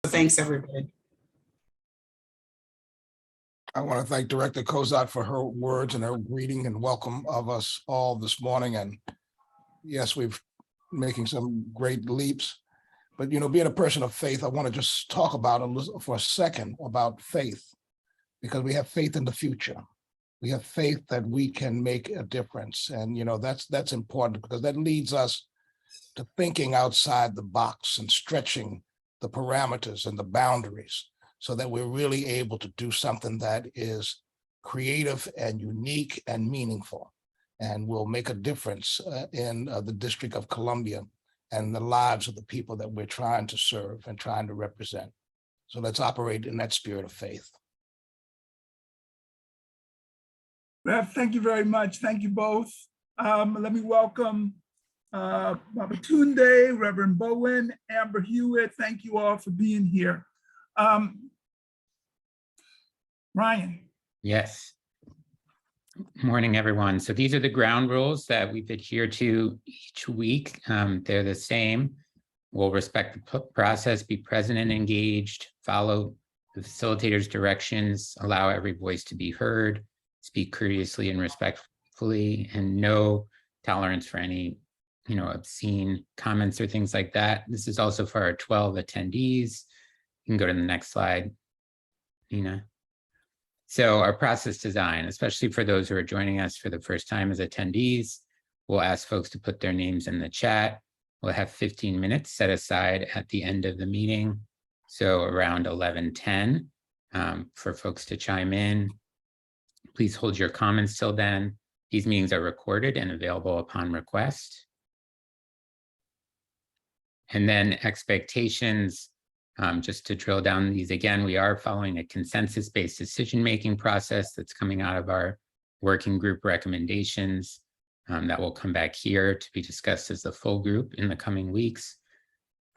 Thanks, everybody. I want to thank Director Kozak for her words and her greeting and welcome of us all this morning. And yes, we've making some great leaps, but being a person of faith, I want to just talk about for a second about faith, because we have faith in the future. We have faith that we can make a difference. And that's important, because that leads us to thinking outside the box and stretching the parameters and the boundaries, so that we're really able to do something that is creative and unique and meaningful, and will make a difference in the District of Columbia and the lives of the people that we're trying to serve and trying to represent. So let's operate in that spirit of faith. Rev, thank you very much. Thank you both. Let me welcome Babatunde, Reverend Bowen, Amber Hewitt. Thank you all for being here. Ryan. Yes. Morning, everyone. So these are the ground rules that we've adhered to each week. They're the same. We'll respect the process, be present and engaged, follow the facilitator's directions, allow every voice to be heard, speak courteously and respectfully, and no tolerance for any obscene comments or things like that. This is also for our 12 attendees. You can go to the next slide, Nina. So our process design, especially for those who are joining us for the first time as attendees, we'll ask folks to put their names in the chat. We'll have 15 minutes set aside at the end of the meeting, so around 11:10 for folks to chime in. Please hold your comments till then. These meetings are recorded and available upon request. And then expectations. Just to drill down these again, we are following a consensus-based decision-making process that's coming out of our working group recommendations that will come back here to be discussed as the full group in the coming weeks.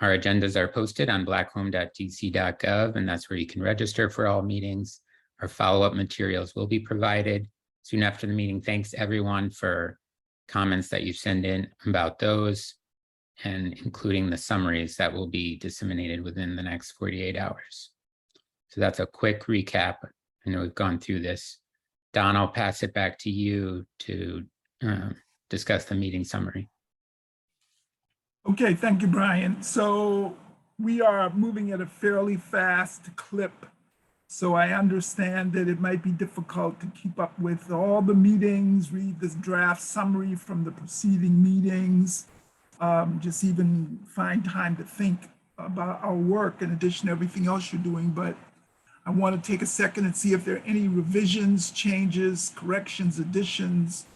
Our agendas are posted on blackhome.dc.gov, and that's where you can register for all meetings. Our follow-up materials will be provided soon after the meeting. Thanks everyone for comments that you send in about those, and including the summaries that will be disseminated within the next 48 hours. So that's a quick recap. I know we've gone through this. Don, I'll pass it back to you to discuss the meeting summary. Okay, thank you, Brian. So we are moving at a fairly fast clip. So I understand that it might be difficult to keep up with all the meetings, read this draft summary from the preceding meetings, just even find time to think about our work in addition to everything else you're doing. But I want to take a second and see if there are any revisions, changes, corrections, additions,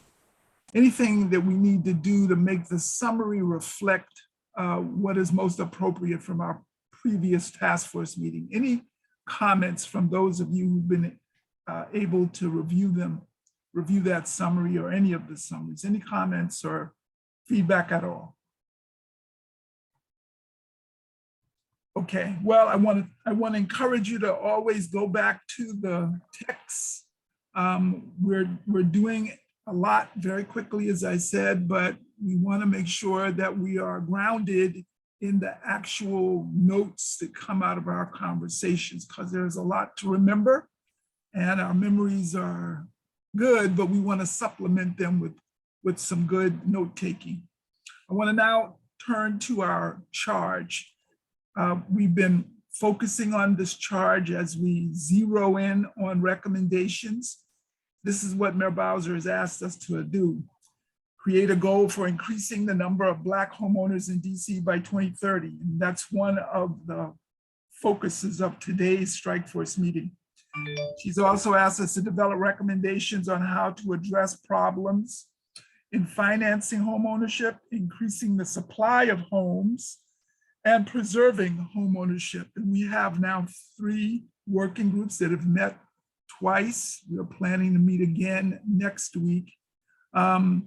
anything that we need to do to make the summary reflect what is most appropriate from our previous task force meeting. Any comments from those of you who've been able to review that summary or any of the summaries? Any comments or feedback at all? Okay, well, I want to encourage you to always go back to the text. We're doing a lot very quickly, as I said, but we want to make sure that we are grounded in the actual notes that come out of our conversations, because there's a lot to remember and our memories are good, but we want to supplement them with some good note-taking. I want to now turn to our charge. We've been focusing on this charge as we zero in on recommendations. This is what Mayor Bowser has asked us to do. Create a goal for increasing the number of Black homeowners in DC by 2030. And that's one of the focuses of today's Strike Force meeting. She's also asked us to develop recommendations on how to address problems in financing homeownership, increasing the supply of homes, and preserving homeownership. And we have now 3 working groups that have met twice. We're planning to meet again next week. And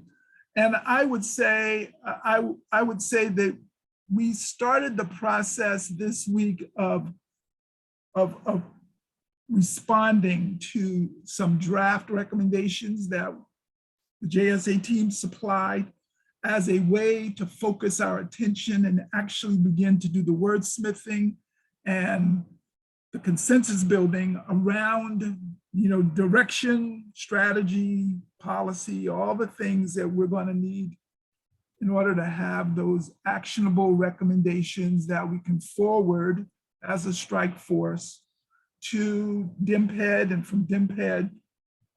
I would say that we started the process this week of responding to some draft recommendations that the JSA team supplied as a way to focus our attention and actually begin to do the wordsmithing and the consensus building around, direction, strategy, policy, all the things that we're going to need in order to have those actionable recommendations that we can forward as a strike force to DMPED, and from DMPED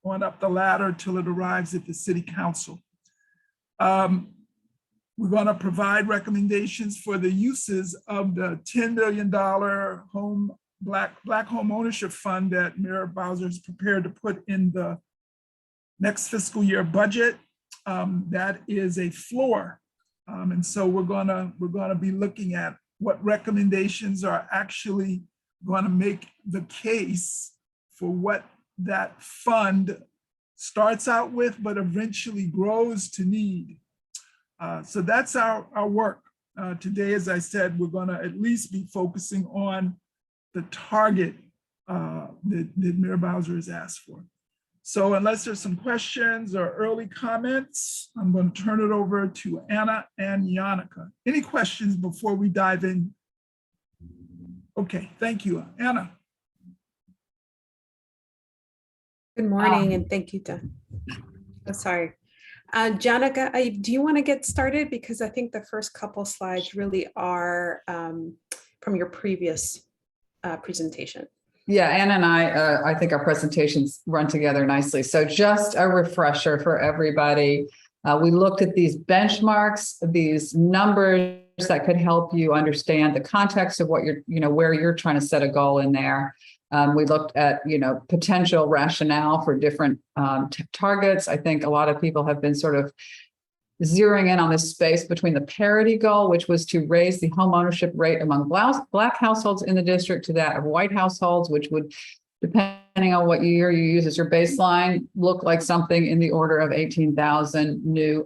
on up the ladder till it arrives at the city council. We're going to provide recommendations for the uses of the $10 million Black Homeownership Fund that Mayor Bowser is prepared to put in the next fiscal year budget. That is a floor. And so we're gonna be looking at what recommendations are actually going to make the case for what that fund starts out with, but eventually grows to need. So that's our work. Today, as I said, we're going to at least be focusing on the target that Mayor Bowser has asked for. So unless there's some questions or early comments, I'm going to turn it over to Anna and Yannicka. Any questions before we dive in? Okay, thank you. Anna. Good morning, and thank you, Don. Oh, sorry. Yannicka, do you want to get started? Because I think the first couple slides really are from your previous presentation. Yeah, Anna and I think our presentations run together nicely. So just a refresher for everybody. We looked at these benchmarks, these numbers that could help you understand the context of what where you're trying to set a goal in there. We looked at, potential rationale for different targets. I think a lot of people have been sort of zeroing in on this space between the parity goal, which was to raise the home ownership rate among Black households in the district to that of white households, which would, depending on what year you use as your baseline, look like something in the order of 18,000 new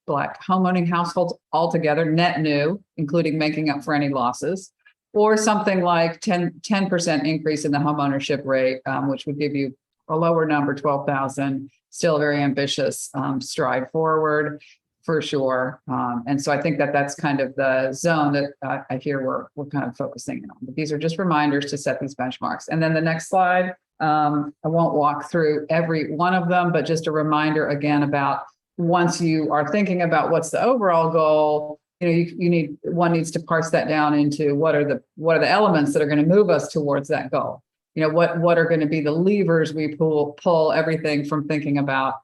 Black homeowning households altogether, net new, including making up for any losses, or something like 10% increase in the home ownership rate, which would give you a lower number, 12,000, still very ambitious stride forward for sure. And so I think that that's kind of the zone that I hear we're kind of focusing on. But these are just reminders to set these benchmarks. And then the next slide, I won't walk through every one of them, but just a reminder again about once you are thinking about what's the overall goal, one needs to parse that down into what are the elements that are going to move us towards that goal. What are going to be the levers we pull everything from thinking about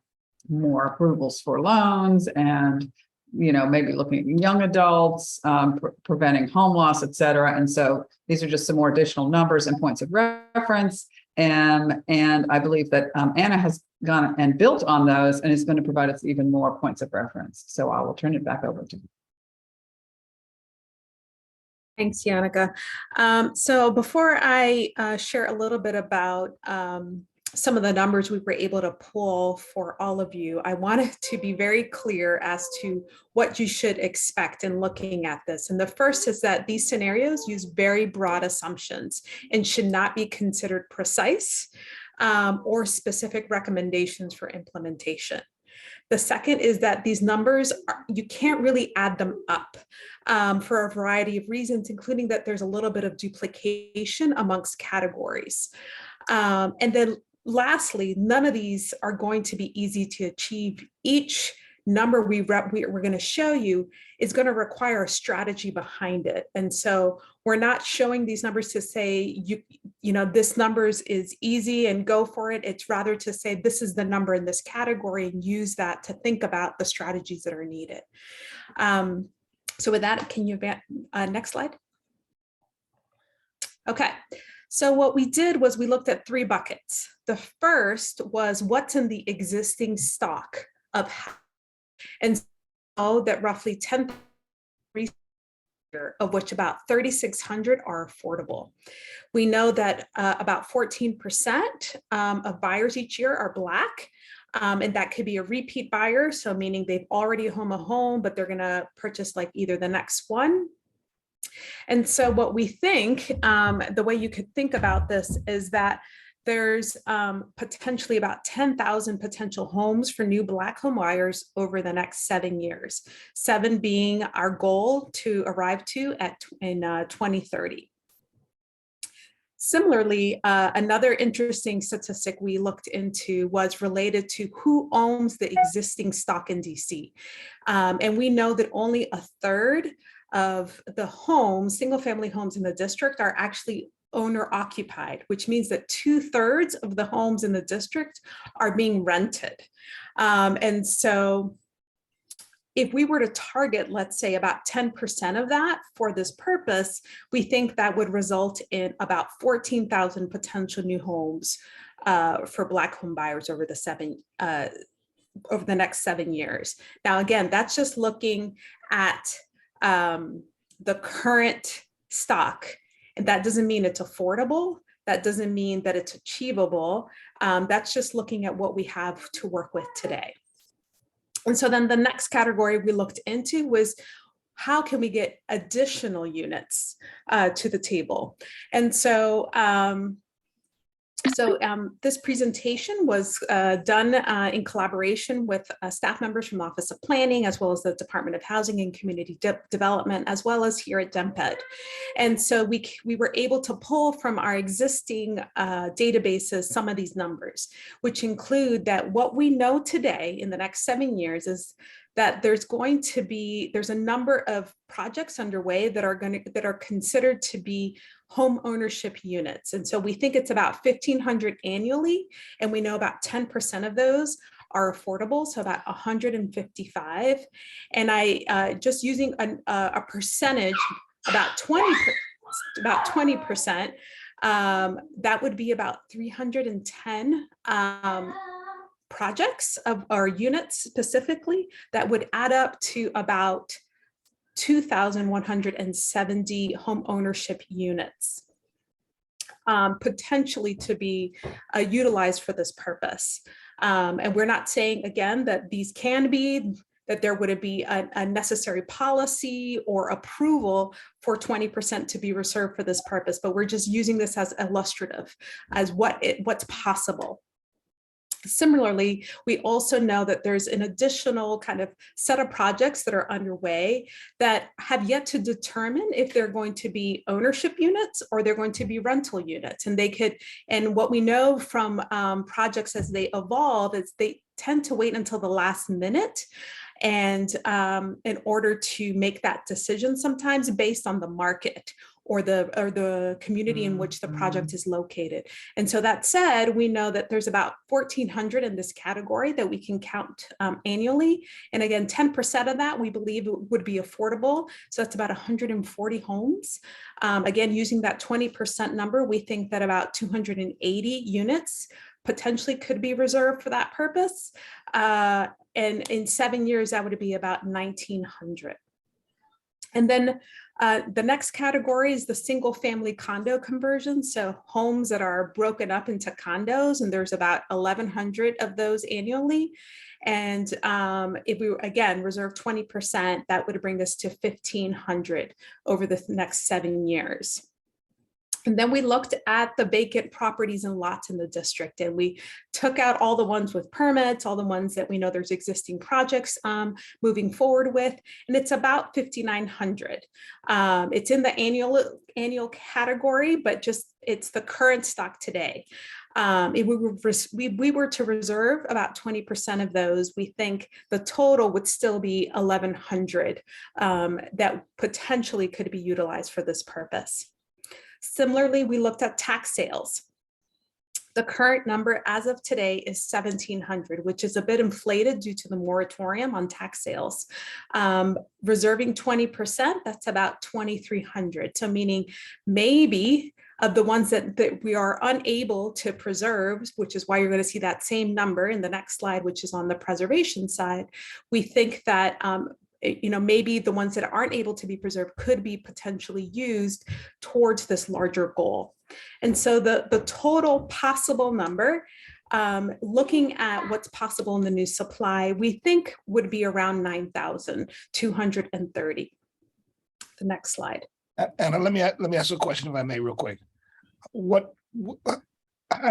more approvals for loans and, maybe looking at young adults, preventing home loss, et cetera. And so these are just some more additional numbers and points of reference. And I believe that Anna has gone and built on those and is going to provide us even more points of reference. So I will turn it back over to you. Thanks, Yannicka. So before I share a little bit about some of the numbers we were able to pull for all of you, I wanted to be very clear as to what you should expect in looking at this. And the first is that these scenarios use very broad assumptions and should not be considered precise or specific recommendations for implementation. The second is that these numbers, you can't really add them up for a variety of reasons, including that there's a little bit of duplication amongst categories. And then lastly, none of these are going to be easy to achieve. Each number we're going to show you is going to require a strategy behind it. And so we're not showing these numbers to say, this numbers is easy and go for it. It's rather to say, this is the number in this category and use that to think about the strategies that are needed. So with that, can you next slide? Okay. So what we did was we looked at three buckets. The first was what's in the existing stock of, and so that roughly 10, of which about 3,600 are affordable. We know that about 14% of buyers each year are Black, and that could be a repeat buyer. So meaning they've already owned a home, but they're gonna purchase like either the next one. And so what we think, the way you could think about this is that there's potentially about 10,000 potential homes for new Black home buyers over the next 7 years, 7 being our goal to arrive to in 2030. Similarly, another interesting statistic we looked into was related to who owns the existing stock in DC. And we know that only a third of the homes, single family homes in the district are actually owner occupied, which means that 2/3 of the homes in the district are being rented. And so if we were to target, let's say about 10% of that for this purpose, we think that would result in about 14,000 potential new homes for Black home buyers over the next 7 years. Now, again, that's just looking at the current stock. And that doesn't mean it's affordable. That doesn't mean that it's achievable. That's just looking at what we have to work with today. And so then the next category we looked into was how can we get additional units to the table? And so, this presentation was done in collaboration with staff members from the Office of Planning, as well as the Department of Housing and Community Development, as well as here at DEMPED. And so we were able to pull from our existing databases some of these numbers, which include that what we know today in the next 7 years is that there's a number of projects underway that are considered to be home ownership units. And so we think it's about 1,500 annually, and we know about 10% of those are affordable, so about 155. And I just using a percentage, about 20%, that would be about 310 projects or units specifically that would add up to about 2,170 home ownership units, potentially to be utilized for this purpose. And we're not saying, again, that these can be, that there would be a necessary policy or approval for 20% to be reserved for this purpose, but we're just using this as illustrative, as what's possible. Similarly, we also know that there's an additional kind of set of projects that are underway that have yet to determine if they're going to be ownership units or they're going to be rental units. And what we know from projects as they evolve is they tend to wait until the last minute, and in order to make that decision, sometimes based on the market or the community in which the project is located. And so that said, we know that there's about 1,400 in this category that we can count annually. And again, 10% of that we believe would be affordable. So that's about 140 homes. Again, using that 20% number, we think that about 280 units potentially could be reserved for that purpose. And in 7 years, that would be about 1,900. And then the next category is the single family condo conversion. So homes that are broken up into condos, and there's about 1,100 of those annually. And if we, again, reserve 20%, that would bring us to 1,500 over the next 7 years. And then we looked at the vacant properties and lots in the district, and we took out all the ones with permits, all the ones that we know there's existing projects moving forward with, and it's about 5,900. It's in the annual category, but just it's the current stock today. If we were to reserve about 20% of those, we think the total would still be 1,100 that potentially could be utilized for this purpose. Similarly, we looked at tax sales. The current number as of today is 1,700, which is a bit inflated due to the moratorium on tax sales. Reserving 20%, that's about 2,300. So meaning maybe of the ones that we are unable to preserve, which is why you're going to see that same number in the next slide, which is on the preservation side, we think that maybe the ones that aren't able to be preserved could be potentially used towards this larger goal. And so the total possible number, looking at what's possible in the new supply, we think would be around 9,230. The next slide. Anna, let me ask a question, if I may, real quick. How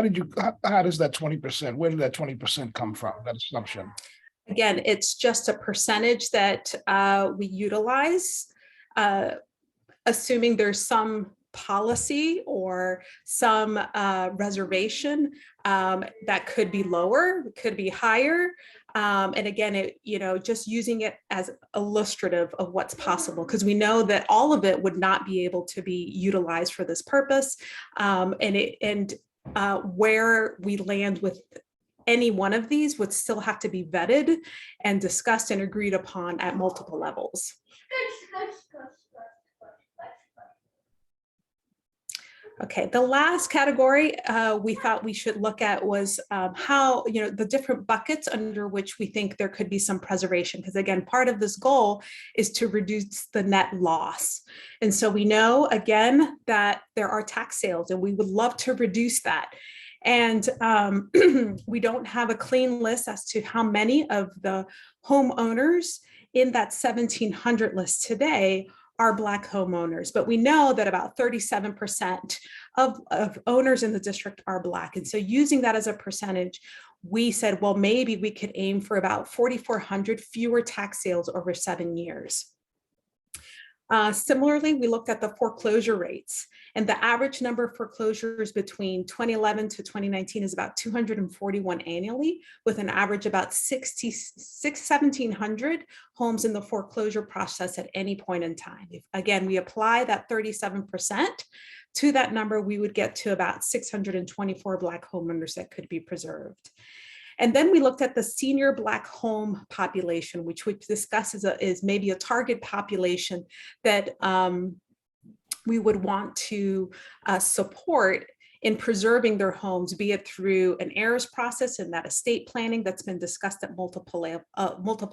does that 20%, where did that 20% come from, that assumption? Again, it's just a percentage that we utilize, assuming there's some policy or some reservation that could be lower, could be higher. And again, just using it as illustrative of what's possible, because we know that all of it would not be able to be utilized for this purpose. Where we land with any one of these would still have to be vetted and discussed and agreed upon at multiple levels. Okay, the last category we thought we should look at was how, the different buckets under which we think there could be some preservation. Because again, part of this goal is to reduce the net loss. And so we know, again, that there are tax sales and we would love to reduce that. And we don't have a clean list as to how many of the homeowners in that 1,700 list today are Black homeowners, but we know that about 37% of owners in the district are Black. And so using that as a percentage, we said, well, maybe we could aim for about 4,400 fewer tax sales over 7 years. Similarly, we looked at the foreclosure rates, and the average number of foreclosures between 2011 to 2019 is about 241 annually, with an average about 1,700 homes in the foreclosure process at any point in time. If, again, we apply that 37% to that number, we would get to about 624 Black homeowners that could be preserved. And then we looked at the senior Black home population, which we discuss is maybe a target population that we would want to support in preserving their homes, be it through an heirs process and that estate planning that's been discussed at multiple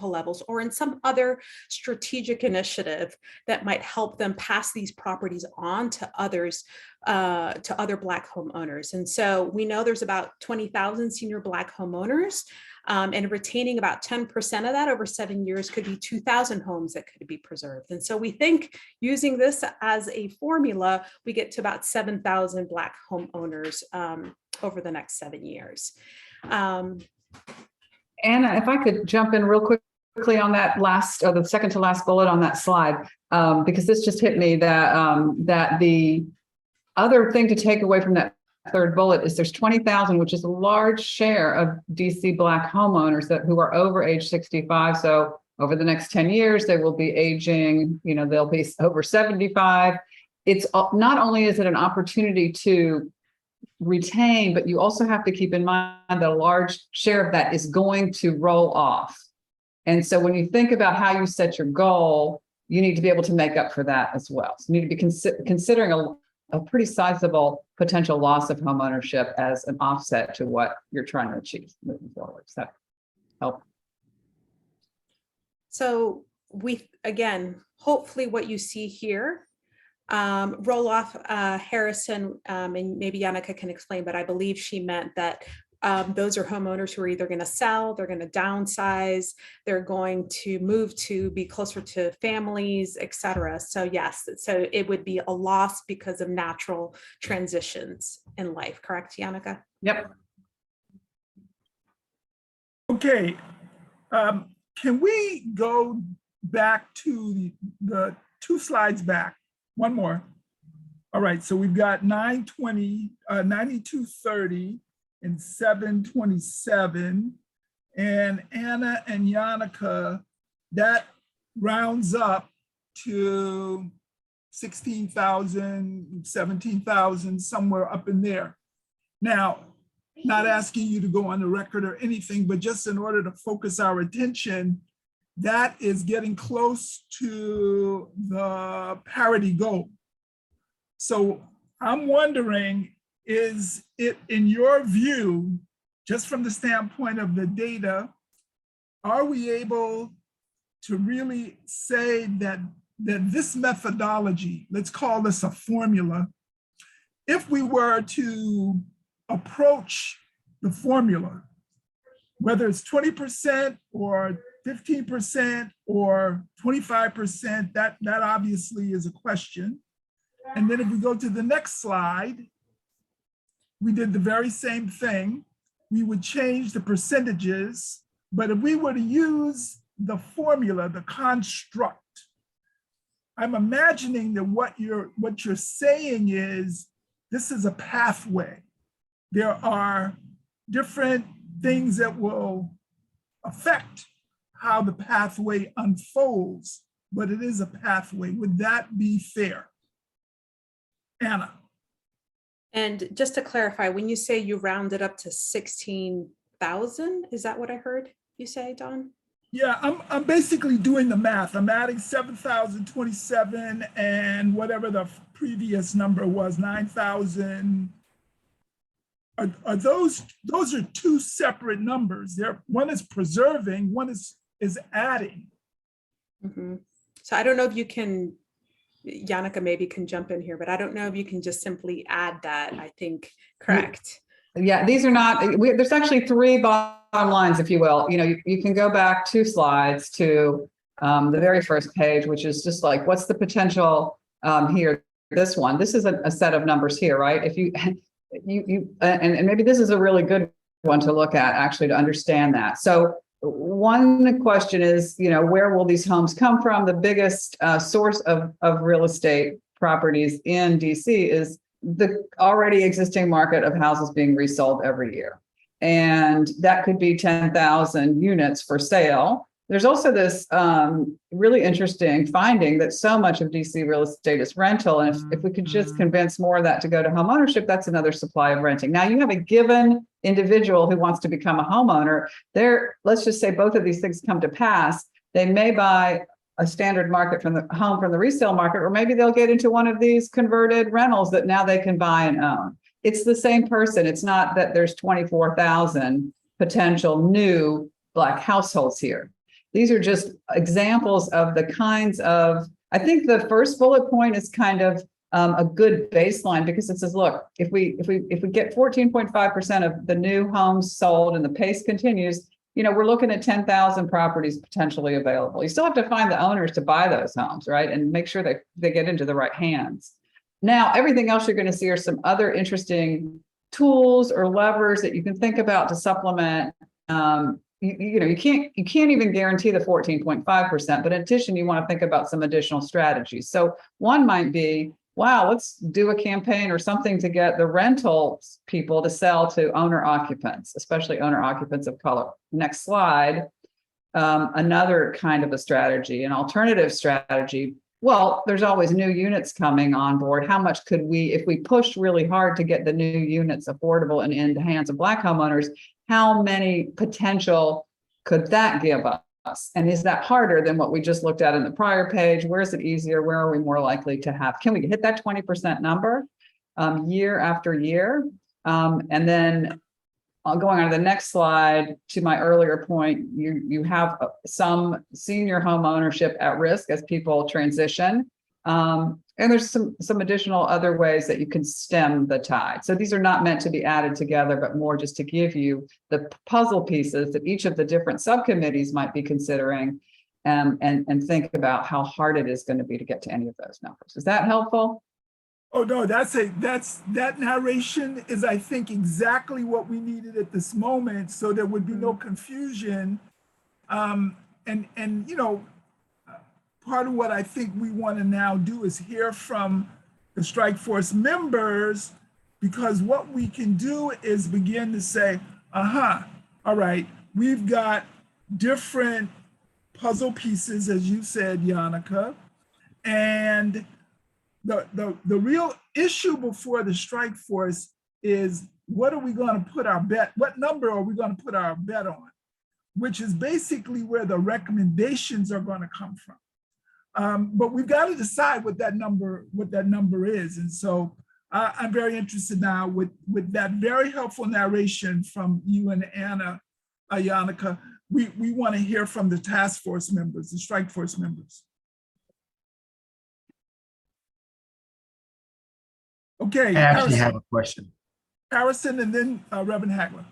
levels, or in some other strategic initiative that might help them pass these properties on to others, to other Black homeowners. And so we know there's about 20,000 senior Black homeowners, and retaining about 10% of that over 7 years could be 2,000 homes that could be preserved. And so we think using this as a formula, we get to about 7,000 Black homeowners over the next 7 years. Anna, if I could jump in real quickly on that last, or the second to last bullet on that slide, because this just hit me that that the other thing to take away from that third bullet is there's 20,000, which is a large share of DC Black homeowners who are over age 65. So over the next 10 years, they will be aging, they'll be over 75. It's not only is it an opportunity to retain, but you also have to keep in mind that a large share of that is going to roll off. And so when you think about how you set your goal, you need to be able to make up for that as well. So you need to be considering a pretty sizable potential loss of home ownership as an offset to what you're trying to achieve moving forward. So help. So again, hopefully what you see here, roll off Harrison, and maybe Yannicka can explain, but I believe she meant that those are homeowners who are either going to sell, they're going to downsize, they're going to move to be closer to families, et cetera. So yes, so it would be a loss because of natural transitions in life, correct, Yannicka? Yep. Okay, can we go back to the 2 slides back? One more. All right, so we've got 920, 9230 and 727. And Anna and Yannicka, that rounds up to 16,000, 17,000, somewhere up in there. Now, not asking you to go on the record or anything, but just in order to focus our attention, that is getting close to the parity goal. So I'm wondering, is it, in your view, just from the standpoint of the data, are we able to really say that this methodology, let's call this a formula, if we were to approach the formula, whether it's 20% or 15% or 25%, that obviously is a question. And then if we go to the next slide, we did the very same thing. We would change the percentages, but if we were to use the formula, the construct, I'm imagining that what you're saying is this is a pathway. There are different things that will affect how the pathway unfolds, but it is a pathway. Would that be fair? Anna? And just to clarify, when you say you rounded up to 16,000, is that what I heard you say, Don? Yeah, I'm basically doing the math. I'm adding 7,027 and whatever the previous number was, 9,000. Are those are two separate numbers? One is preserving, one is adding. Mm-hmm. So I don't know if you can, Yannicka maybe can jump in here, but I don't know if you can just simply add that, I think, correct? Yeah, these are not, there's actually three bottom lines, if you will. You know, you can go back 2 slides to the very first page, which is just like, what's the potential here? This one, this is a set of numbers here, right? If you and maybe this is a really good one to look at, actually, to understand that. So one question is, you know, where will these homes come from? The biggest source of real estate properties in DC is the already existing market of houses being resold every year. And that could be 10,000 units for sale. There's also this really interesting finding that so much of DC real estate is rental. And if we could just convince more of that to go to home ownership, that's another supply of renting. Now you have a given individual who wants to become a homeowner. Let's just say both of these things come to pass. They may buy a standard market from the resale market, or maybe they'll get into one of these converted rentals that now they can buy and own. It's the same person. It's not that there's 24,000 potential new Black households here. These are just examples of the kinds of, I think the first bullet point is kind of a good baseline, because it says, look, if we get 14.5% of the new homes sold and the pace continues, you know, we're looking at 10,000 properties potentially available. You still have to find the owners to buy those homes, right? And make sure that they get into the right hands. Now, everything else you're going to see are some other interesting tools or levers that you can think about to supplement. You know, you can't even guarantee the 14.5%, but in addition, you want to think about some additional strategies. So one might be, wow, let's do a campaign or something to get the rental people to sell to owner occupants, especially owner occupants of color. Next slide. Another kind of a strategy, an alternative strategy. Well, there's always new units coming on board. How much could we, if we pushed really hard to get the new units affordable and in the hands of Black homeowners, how many potential could that give us? And is that harder than what we just looked at in the prior page? Where is it easier? Where are we more likely to have? Can we hit that 20% number year after year? And then going on to the next slide, to my earlier point, you have some senior home ownership at risk as people transition. And there's some additional other ways that you can stem the tide. So these are not meant to be added together, but more just to give you the puzzle pieces that each of the different subcommittees might be considering, and think about how hard it is going to be to get to any of those numbers. Is that helpful? Oh no, that narration is, I think, exactly what we needed at this moment, so there would be no confusion. And you know, part of what I think we want to now do is hear from the Strike Force members, because what we can do is begin to say, all right, we've got different puzzle pieces, as you said, Yannicka, and the real issue before the Strike Force is, what are we going to put our bet, what number are we going to put our bet on, which is basically where the recommendations are going to come from. But we've got to decide what that number is. And so I'm very interested now with that very helpful narration from you and Anna, Yannicka. We want to hear from the task force members, the Strike Force members. Okay. I actually have a question. Harrison, and then Reverend Hagler.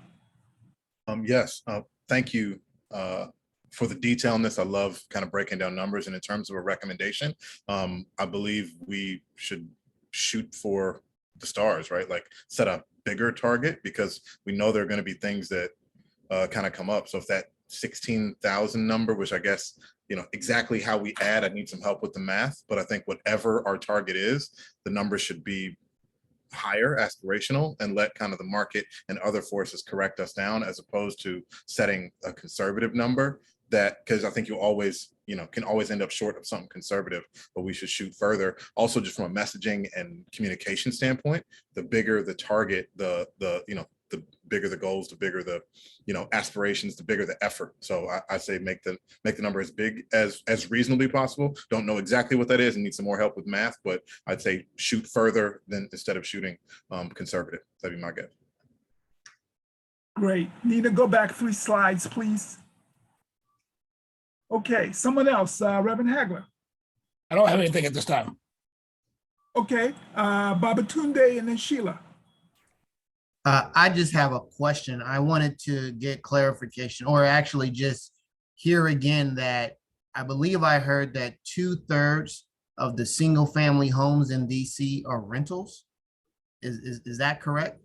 Yes, thank you for the detail in this. I love kind of breaking down numbers, and in terms of a recommendation, I believe we should shoot for the stars, right? Like set a bigger target, because we know there are going to be things that kind of come up. So if that 16,000 number, which I guess exactly how we add. I need some help with the math, but I think whatever our target is, the number should be higher, aspirational, and let kind of the market and other forces correct us down, as opposed to setting a conservative number that, because I think you always, can always end up short of something conservative, but we should shoot further. Also, just from a messaging and communication standpoint, the bigger the target, the bigger the goals, the bigger the, aspirations, the bigger the effort. So I say make the number as big as reasonably possible. Don't know exactly what that is and need some more help with math, but I'd say shoot further than instead of shooting conservative. That'd be my guess. Great. Nina, go back 3 slides, please. Okay, someone else, Reverend Hagler. I don't have anything at this time. Okay, Babatunde and then Sheila. I just have a question. I wanted to get clarification, or actually just hear again that I believe I heard that 2/3 of the single family homes in DC are rentals. Is that correct?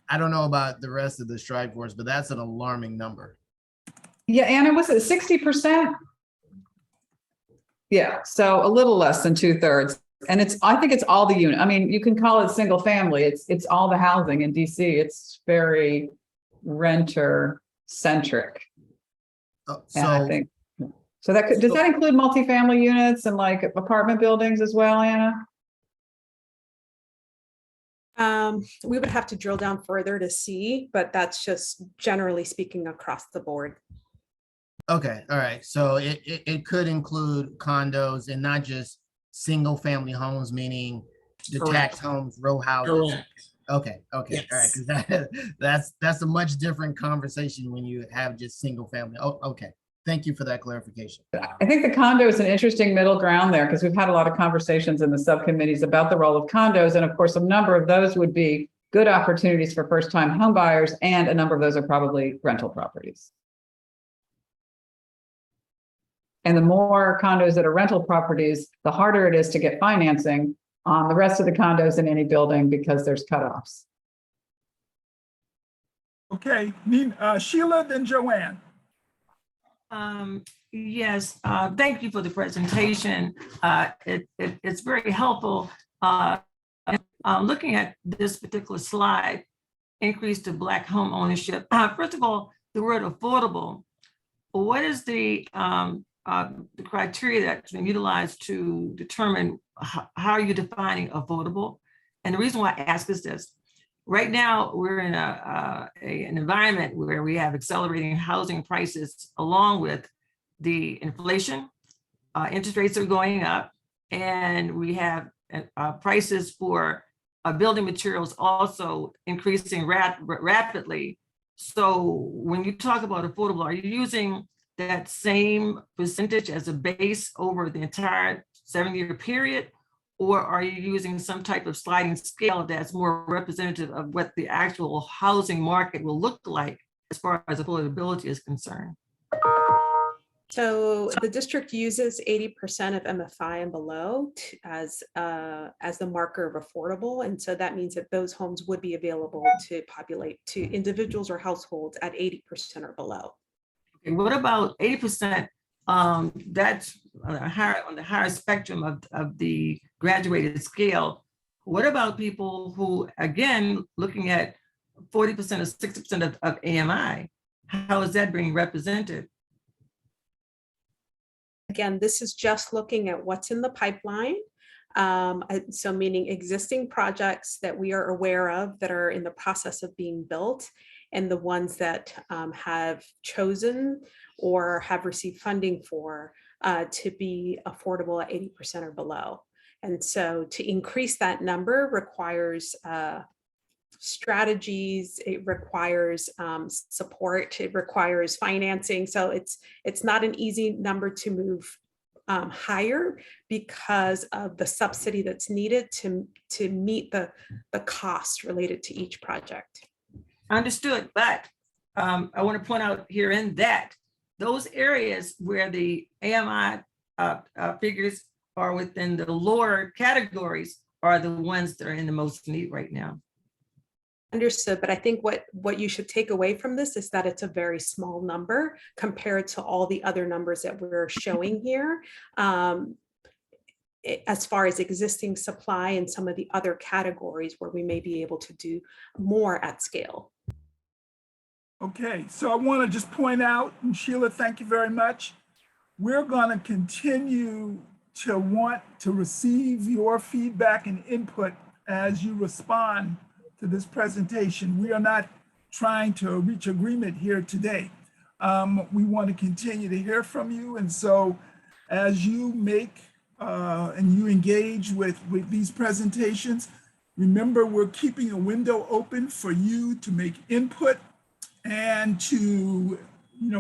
I don't know about the rest of the strike force, but that's an alarming number. Yeah, Anna, was it 60%? Yeah, so a little less than 2/3. And I think it's all the unit. I mean, you can call it single family. It's all the housing in DC. It's very renter centric. And I think so. Does that include multifamily units and like apartment buildings as well, Anna? We would have to drill down further to see, but that's just generally speaking across the board. Okay, all right. So it could include condos and not just single family homes, meaning detached homes, row houses. Correct. Okay, Yes. all right. Because that's a much different conversation when you have just single family. Oh, okay. Thank you for that clarification. I think the condo is an interesting middle ground there, because we've had a lot of conversations in the subcommittees about the role of condos. And of course, a number of those would be good opportunities for first-time home buyers, and a number of those are probably rental properties. And the more condos that are rental properties, the harder it is to get financing on the rest of the condos in any building because there's cutoffs. Okay, Sheila, then Joanne. Yes, thank you for the presentation. It's very helpful. Looking at this particular slide, increase to Black home ownership. First of all, the word affordable. What is the criteria that's been utilized to determine how are you defining affordable? And the reason why I ask is this. Right now, we're in an environment where we have accelerating housing prices along with the inflation. Interest rates are going up, and we have prices for building materials also increasing rapidly. So when you talk about affordable, are you using that same percentage as a base over the entire 7-year period? Or are you using some type of sliding scale that's more representative of what the actual housing market will look like as far as affordability is concerned? So the district uses 80% of MFI and below as the marker of affordable. And so that means that those homes would be available to populate to individuals or households at 80% or below. Okay, what about 80%? That's on the higher spectrum of the graduated scale. What about people who, again, looking at 40% or 60% of AMI? How is that being represented? Again, this is just looking at what's in the pipeline. So meaning existing projects that we are aware of that are in the process of being built, and the ones that have chosen or have received funding for to be affordable at 80% or below. And so to increase that number requires strategies, it requires support, it requires financing. So it's not an easy number to move higher because of the subsidy that's needed to meet the cost related to each project. Understood, but I want to point out here in that those areas where the AMI figures are within the lower categories are the ones that are in the most need right now. Understood, but I think what you should take away from this is that it's a very small number compared to all the other numbers that we're showing here. As far as existing supply and some of the other categories where we may be able to do more at scale. Okay, so I want to just point out, and Sheila, thank you very much. We're going to continue to want to receive your feedback and input as you respond to this presentation. We are not trying to reach agreement here today. We want to continue to hear from you. And so as you make and you engage with these presentations, remember we're keeping a window open for you to make input and to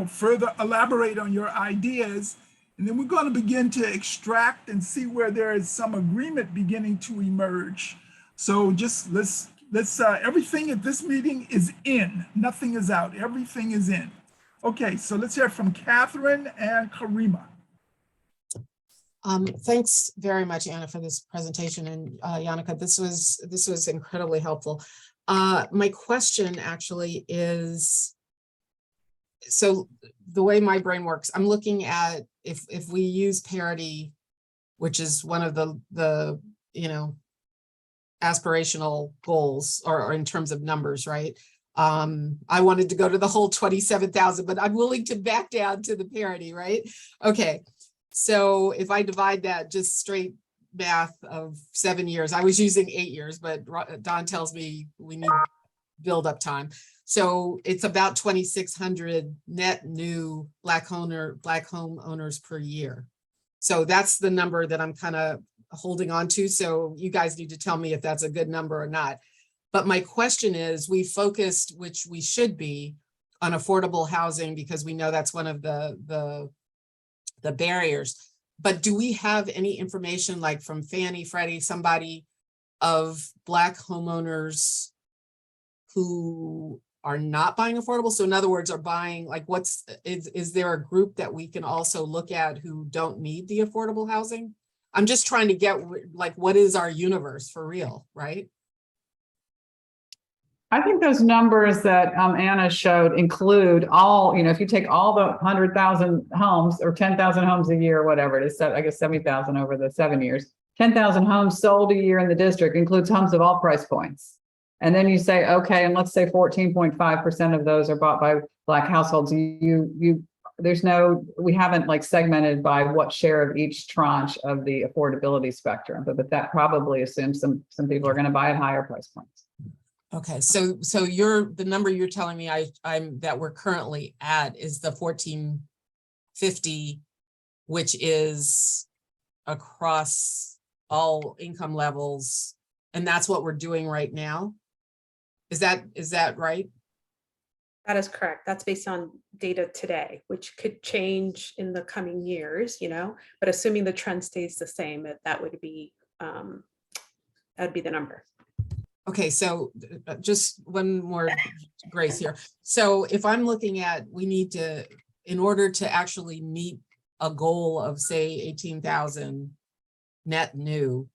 further elaborate on your ideas. And then we're going to begin to extract and see where there is some agreement beginning to emerge. So just let's everything at this meeting is in, nothing is out, everything is in. Okay, so let's hear from Catherine and Karima. Thanks very much, Anna, for this presentation, and Yannicka, this was incredibly helpful. My question actually is, so the way my brain works, I'm looking at if we use parity, which is one of the aspirational goals, or in terms of numbers, right? I wanted to go to the whole 27,000, but I'm willing to back down to the parity, right? Okay, so if I divide that just straight math of 7 years, I was using 8 years, but Don tells me we need build up time. So it's about 2,600 net new Black homeowners per year. So that's the number that I'm kind of holding on to. So you guys need to tell me if that's a good number or not. But my question is, we focused, which we should be, on affordable housing because we know that's one of the barriers. But do we have any information, like from Fannie, Freddie, somebody, of Black homeowners who are not buying affordable? So in other words, are buying, like, is there a group that we can also look at who don't need the affordable housing? I'm just trying to get, like, what is our universe for real, right? I think those numbers that Anna showed include all, if you take all the 100,000 homes or 10,000 homes a year, whatever it is, I guess 70,000 over the 7 years, 10,000 homes sold a year in the district includes homes of all price points. And then you say, okay, and let's say 14.5% of those are bought by Black households. We haven't like segmented by what share of each tranche of the affordability spectrum, but that probably assumes some people are going to buy at higher price points. Okay, so the number you're telling me that we're currently at is the 1,450, which is across all income levels, and that's what we're doing right now. Is that right? That is correct. That's based on data today, which could change in the coming years, but assuming the trend stays the same, that would be the number. Okay, so just one more grace here. So if I'm looking at, we need to, in order to actually meet a goal of say 18,000 net new,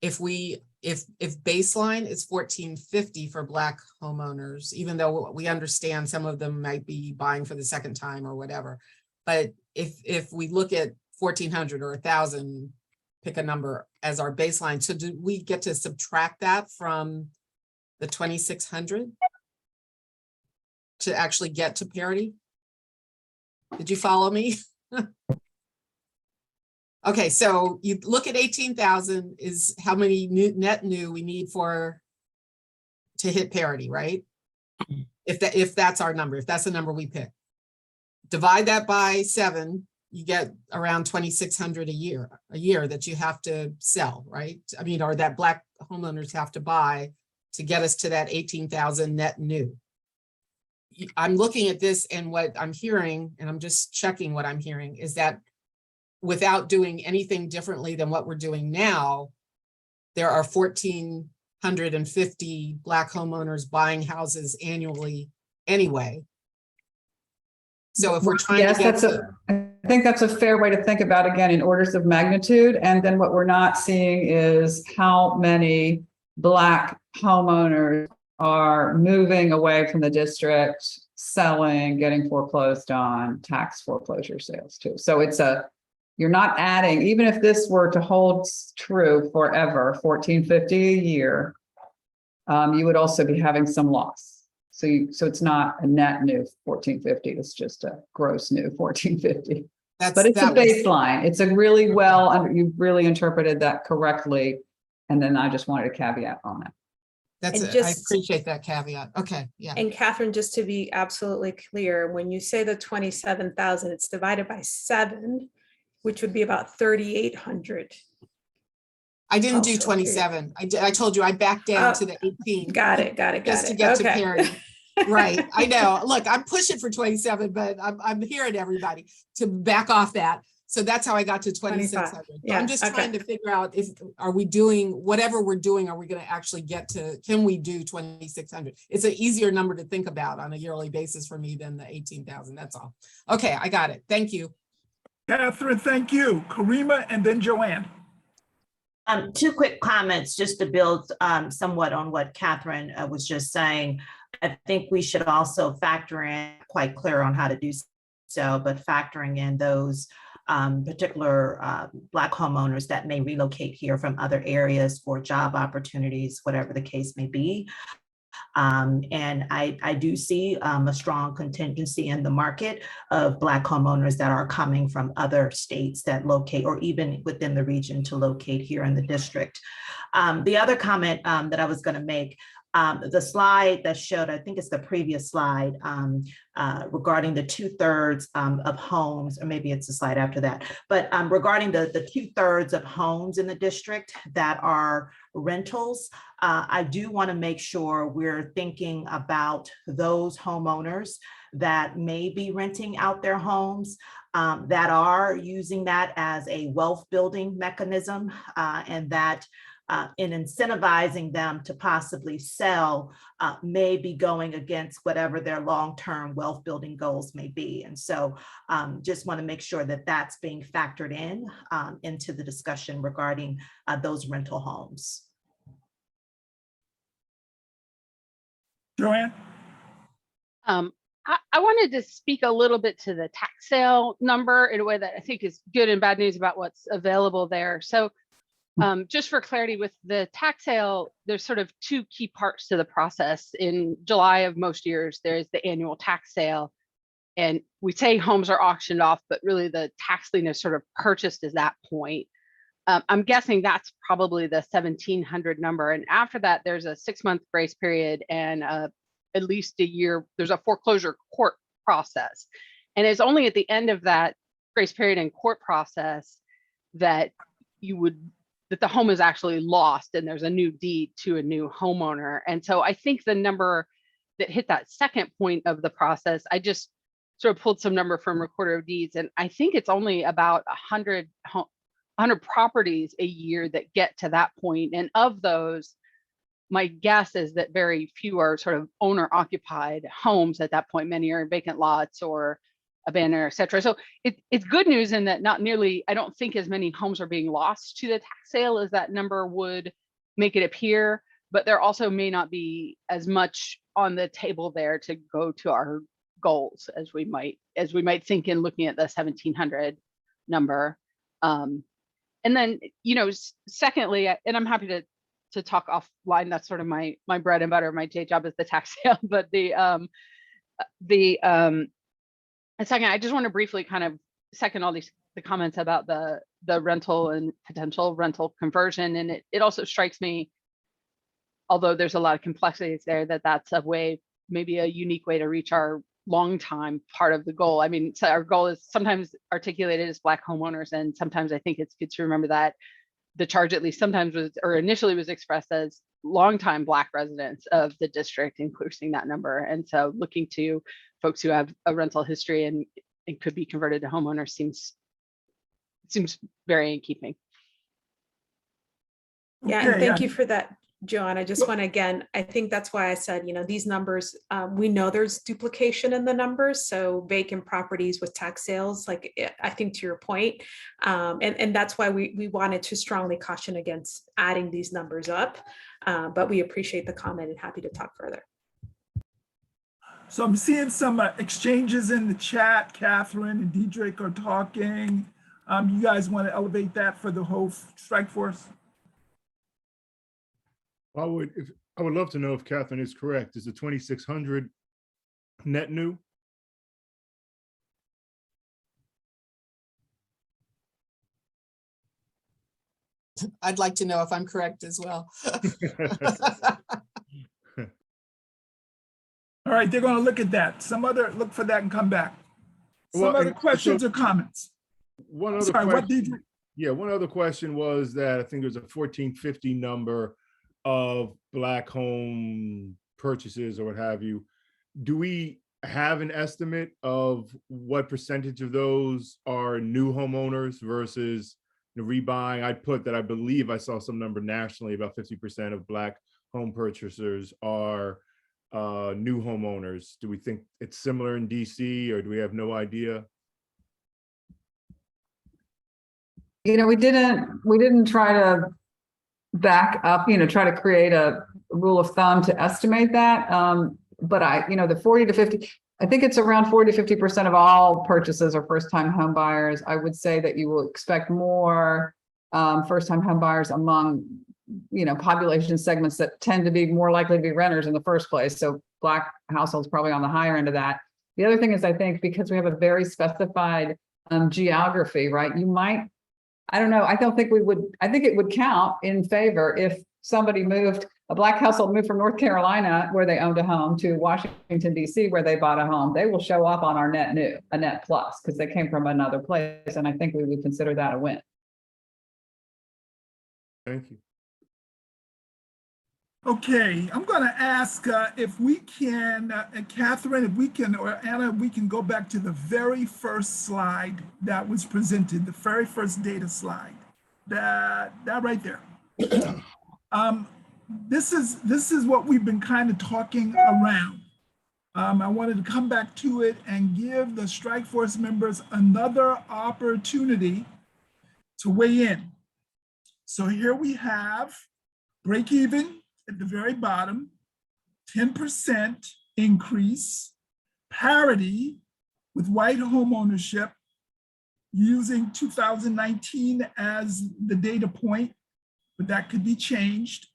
if baseline is 1,450 for Black homeowners, even though we understand some of them might be buying for the second time or whatever, but if we look at 1,400 or 1,000, pick a number as our baseline, so do we get to subtract that from the 2,600 to actually get to parity? Did you follow me? Okay, so you look at 18,000 is how many net new we need to hit parity, right? If that's our number, if that's the number we pick. Divide that by 7, you get around 2,600 a year that you have to sell, right? I mean, or that Black homeowners have to buy to get us to that 18,000 net new. I'm looking at this, and what I'm hearing, and I'm just checking what I'm hearing, is that without doing anything differently than what we're doing now, there are 1,450 Black homeowners buying houses annually anyway. So if we're trying to get I think that's a fair way to think about, again, in orders of magnitude. And then what we're not seeing is how many Black homeowners are moving away from the district, selling, getting foreclosed on, tax foreclosure sales too. So you're not adding, even if this were to hold true forever, 1450 a year, you would also be having some loss. So it's not a net new 1450, it's just a gross new 1450. But it's a baseline. It's a really you've really interpreted that correctly. And then I just wanted a caveat on that. That's And it. I appreciate that caveat. Okay, yeah. And Catherine, just to be absolutely clear, when you say the 27,000, it's divided by 7, which would be about 3,800. I didn't do Also, 27. I told you I backed down to the 18. Got it. Just to get to parity. Right. I know. Look, I'm pushing for 27, but I'm hearing everybody to back off that. So that's how I got to 2,600. Yeah, I'm just trying to figure out are we doing whatever we're doing, are we going to actually get to, can we do 2,600? It's an easier number to think about on a yearly basis for me than the 18,000. That's all. Okay, I got it. Thank you. Catherine, thank you. Karima and then Joanne. 2 quick comments just to build somewhat on what Catherine was just saying. I think we should also factor in, quite clear on how to do so, but factoring in those particular Black homeowners that may relocate here from other areas for job opportunities, whatever the case may be. And I do see a strong contingency in the market of Black homeowners that are coming from other states that locate, or even within the region, to locate here in the district. The other comment that I was going to make, the slide that showed, I think it's the previous slide, regarding the 2/3 of homes, or maybe it's a slide after that, but regarding the 2/3 of homes in the district that are rentals, I do want to make sure we're thinking about those homeowners that may be renting out their homes, that are using that as a wealth building mechanism, and that in incentivizing them to possibly sell may be going against whatever their long-term wealth building goals may be. And so just want to make sure that that's being factored in into the discussion regarding those rental homes. Joanne? I wanted to speak a little bit to the tax sale number in a way that I think is good and bad news about what's available there. So just for clarity, with the tax sale, there's sort of 2 key parts to the process. In July of most years, there's the annual tax sale. And we say homes are auctioned off, but really the tax lien is sort of purchased at that point. I'm guessing that's probably the 1,700 number. And after that, there's a 6-month grace period and at least a year, there's a foreclosure court process. And it's only at the end of that grace period and court process that that the home is actually lost and there's a new deed to a new homeowner. And so I think the number that hit that second point of the process, I just sort of pulled some number from Recorder of Deeds, and I think it's only about 100 properties a year that get to that point. And of those, my guess is that very few are sort of owner occupied homes at that point. Many are in vacant lots or abandoned, et cetera. So it's good news in that not nearly, I don't think as many homes are being lost to the tax sale as that number would make it appear, but there also may not be as much on the table there to go to our goals as we might think in looking at the 1,700 number. And then, secondly, and I'm happy to talk offline, that's sort of my bread and butter, my day job is the tax sale, but second, I just want to briefly kind of second all the comments about the rental and potential rental conversion. And it also strikes me, although there's a lot of complexities there, that's a way, maybe a unique way to reach our long time part of the goal. I mean, so our goal is sometimes articulated as Black homeowners, and sometimes I think it's good to remember that the charge at least sometimes was, or initially was expressed as longtime Black residents of the district, increasing that number. And so looking to folks who have a rental history and could be converted to homeowners seems very in keeping. Yeah, Okay, and thank you for that, Joanne. I just want to, again, I think that's why I said, these numbers, we know there's duplication in the numbers. So vacant properties with tax sales, like I think to your point, and that's why we wanted to strongly caution against adding these numbers up. But we appreciate the comment and happy to talk further. So I'm seeing some exchanges in the chat. Catherine and Diedrich are talking. You guys want to elevate that for the whole strike force? I would love to know if Catherine is correct. Is the 2,600 net new? I'd like to know if I'm correct as well. All right, they're going to look at that. Look for that and come back. Some other questions or comments? One other Sorry, what did question. you? Yeah, one other question was that I think there's a 1,450 number of Black home purchases or what have you. Do we have an estimate of what percentage of those are new homeowners versus the rebuying? I'd put that I believe I saw some number nationally, about 50% of Black home purchasers are new homeowners. Do we think it's similar in DC, or do we have no idea? You know, we didn't try to back up, try to create a rule of thumb to estimate that. But the 40 to 50, I think it's around 40 to 50% of all purchases are first-time home buyers. I would say that you will expect more first-time home buyers among, population segments that tend to be more likely to be renters in the first place. So Black households probably on the higher end of that. The other thing is, I think because we have a very specified geography, right? You might, I don't know, I think it would count in favor if somebody a Black household moved from North Carolina where they owned a home to Washington, DC, where they bought a home. They will show up on our a net plus, because they came from another place. And I think we would consider that a win. Thank you. Okay, I'm going to ask if we can, Catherine, if we can, or Anna, we can go back to the very first slide that was presented, the very first data slide, that right there. This is what we've been kind of talking around. I wanted to come back to it and give the strike force members another opportunity to weigh in. So here we have break even at the very bottom, 10% increase, parity with white home ownership, using 2019 as the data point, but that could be changed.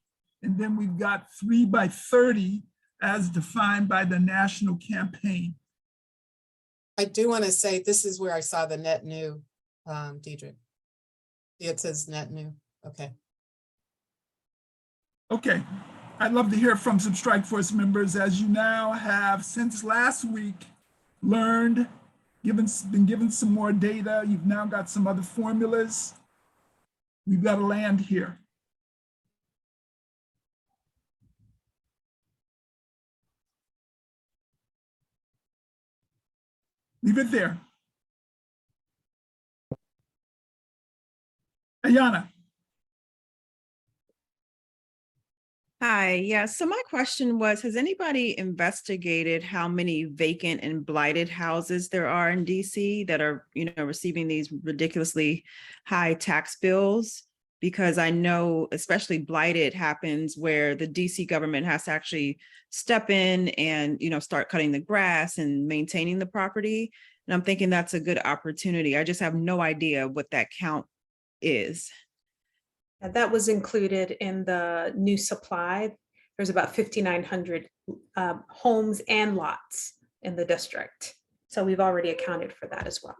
And then we've got 3 by 30 as defined by the national campaign. I do want to say this is where I saw the net new, Diedrich. It says net new. Okay. Okay, I'd love to hear from some strike force members, as you now have, since last week, learned, been given some more data. You've now got some other formulas. We've got to land here. Leave it there. Ayana. Hi, yeah, so my question was, has anybody investigated how many vacant and blighted houses there are in DC that are, receiving these ridiculously high tax bills? Because I know especially blighted happens where the DC government has to actually step in and, start cutting the grass and maintaining the property. And I'm thinking that's a good opportunity. I just have no idea what that count is. And that was included in the new supply. There's about 5,900 homes and lots in the district. So we've already accounted for that as well.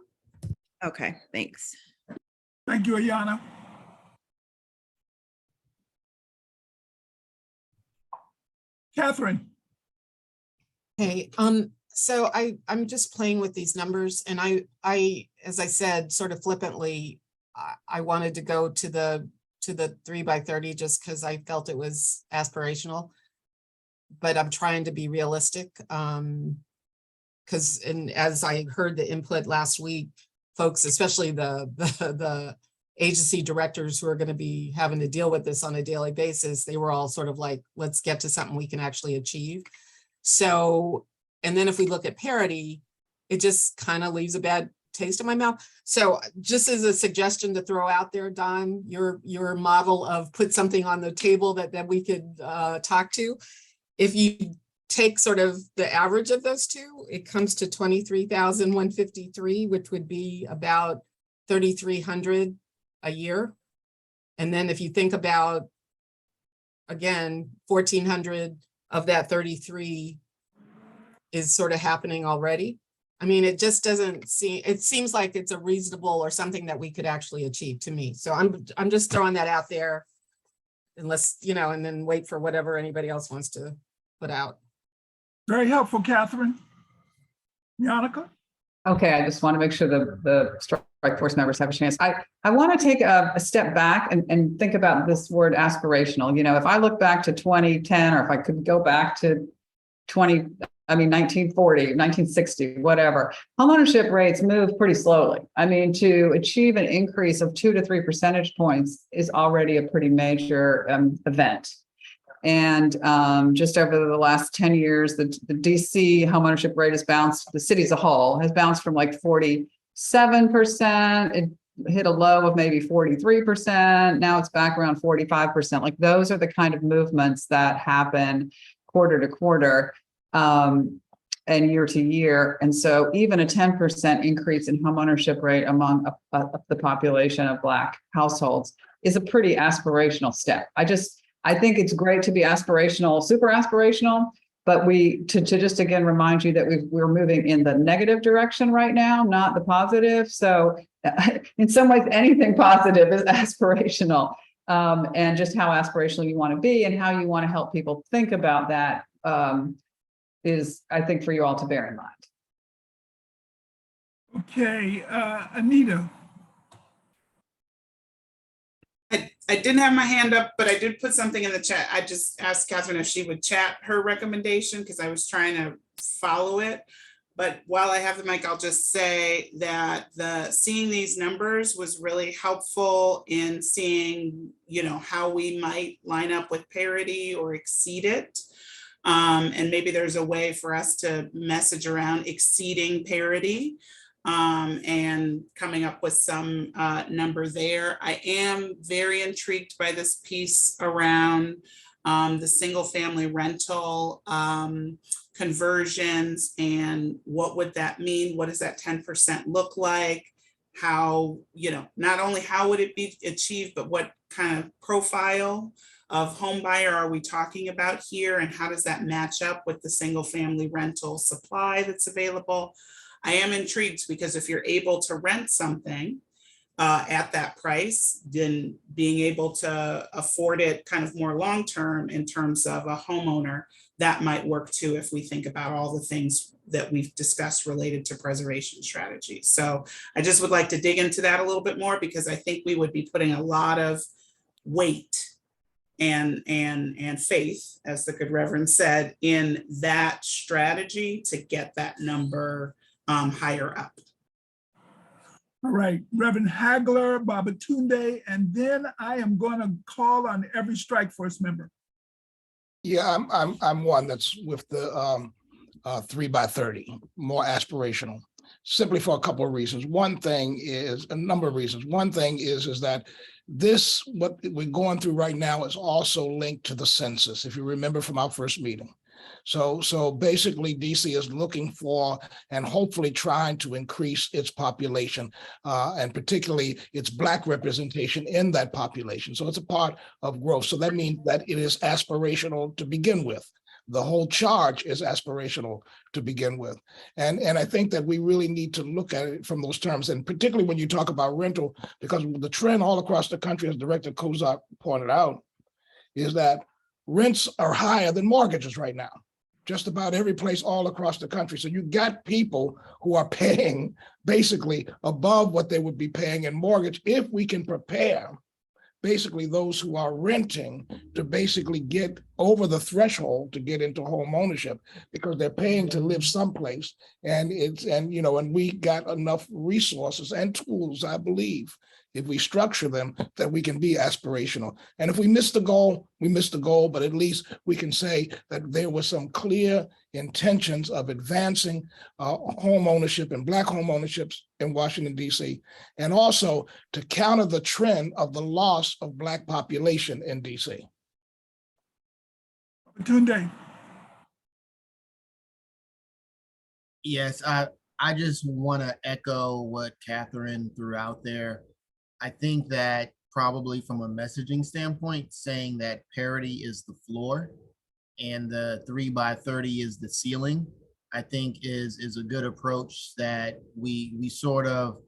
Okay, thanks. Thank you, Ayana. Catherine. Hey, so I'm just playing with these numbers, and I, as I said, sort of flippantly, I wanted to go to the 3 by 30 just because I felt it was aspirational, but I'm trying to be realistic. And as I heard the input last week, folks, especially the agency directors who are going to be having to deal with this on a daily basis, they were all sort of like, let's get to something we can actually achieve. So, and then if we look at parity, it just kind of leaves a bad taste in my mouth. So just as a suggestion to throw out there, Don, your model of put something on the table that we could talk to. If you take sort of the average of those two, it comes to 23,153, which would be about 3,300 a year. And then if you think about, again, 1,400 of that 33 is sort of happening already. I mean, it just doesn't seem, it seems like it's a reasonable or something that we could actually achieve to me. So I'm just throwing that out there, unless, you know, and then wait for whatever anybody else wants to put out. Very helpful, Catherine. Yannicka? Okay, I just want to make sure the Strike Force members have a chance. I want to take a step back and think about this word aspirational. You know, if I look back to 2010, or if I could go back to 1940, 1960, whatever, homeownership rates move pretty slowly. I mean, to achieve an increase of 2 to 3 percentage points is already a pretty major event. And just over the last 10 years, the DC homeownership rate has bounced, the city as a whole has bounced from like 47%. It hit a low of maybe 43%. Now it's back around 45%. Like those are the kind of movements that happen quarter to quarter and year to year. And so even a 10% increase in homeownership rate among the population of Black households is a pretty aspirational step. I think it's great to be aspirational, super aspirational, but to just again remind you that we're moving in the negative direction right now, not the positive. So in some ways, anything positive is aspirational, and just how aspirational you want to be and how you want to help people think about that is, I think, for you all to bear in mind. Okay, Anita. I didn't have my hand up, but I did put something in the chat. I just asked Catherine if she would chat her recommendation because I was trying to follow it. But while I have the mic, I'll just say that seeing these numbers was really helpful in seeing, you know, how we might line up with parity or exceed it. And maybe there's a way for us to message around exceeding parity. And coming up with some number there. I am very intrigued by this piece around the single family rental conversions and what would that mean? What does that 10% look like? How, you know, not only how would it be achieved, but what kind of profile of home buyer are we talking about here? And how does that match up with the single family rental supply that's available? I am intrigued because if you're able to rent something at that price, then being able to afford it kind of more long-term in terms of a homeowner, that might work too if we think about all the things that we've discussed related to preservation strategies. So I just would like to dig into that a little bit more because I think we would be putting a lot of weight and faith, as the good Reverend said, in that strategy to get that number higher up. All right, Reverend Hagler, Babatunde, and then I am going to call on every Strike Force member. Yeah, I'm one that's with the 3 by 30, more aspirational, simply for a couple of reasons. One thing is a number of reasons. One thing is that this, what we're going through right now, is also linked to the census, if you remember from our first meeting. So basically DC is looking for and hopefully trying to increase its population and particularly its Black representation in that population. So it's a part of growth. So that means that it is aspirational to begin with. The whole charge is aspirational to begin with. And I think that we really need to look at it from those terms, and particularly when you talk about rental, because the trend all across the country, as Director Kozak pointed out, is that rents are higher than mortgages right now. Just about every place all across the country. So you got people who are paying basically above what they would be paying in mortgage if we can prepare basically those who are renting to basically get over the threshold to get into home ownership because they're paying to live someplace. And and we got enough resources and tools, I believe, if we structure them, that we can be aspirational. And if we miss the goal, we miss the goal, but at least we can say that there were some clear intentions of advancing home ownership and Black home ownerships in Washington, D.C., and also to counter the trend of the loss of Black population in D.C. Tunde. Yes, I just want to echo what Catherine threw out there. I think that probably from a messaging standpoint, saying that parity is the floor and the 3x30 is the ceiling, I think is a good approach that we sort of,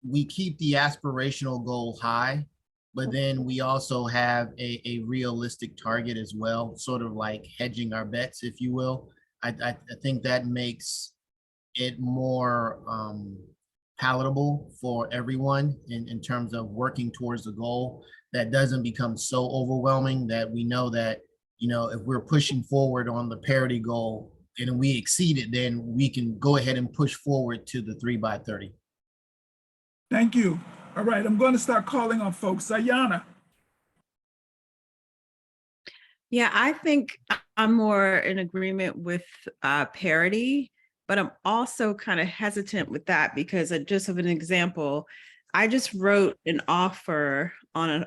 we keep the aspirational goal high, but then we also have a realistic target as well, sort of like hedging our bets, if you will. I think that makes it more palatable for everyone in terms of working towards a goal that doesn't become so overwhelming that we know that, if we're pushing forward on the parity goal and we exceed it, then we can go ahead and push forward to the 3x30. Thank you. All right, I'm going to start calling on folks. Ayanna. Yeah, I think I'm more in agreement with parity, but I'm also kind of hesitant with that because just of an example, I just wrote an offer on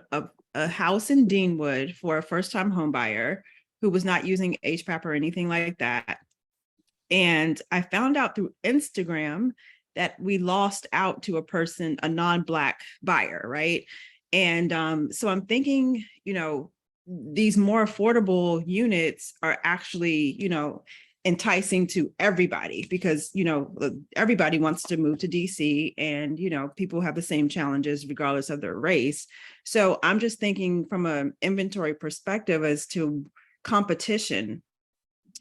a house in Deanwood for a first-time home buyer who was not using HPAP or anything like that. And I found out through Instagram that we lost out to a person, a non-Black buyer, right? And so I'm thinking, these more affordable units are actually, enticing to everybody because, everybody wants to move to DC and, people have the same challenges regardless of their race. So I'm just thinking from an inventory perspective as to competition.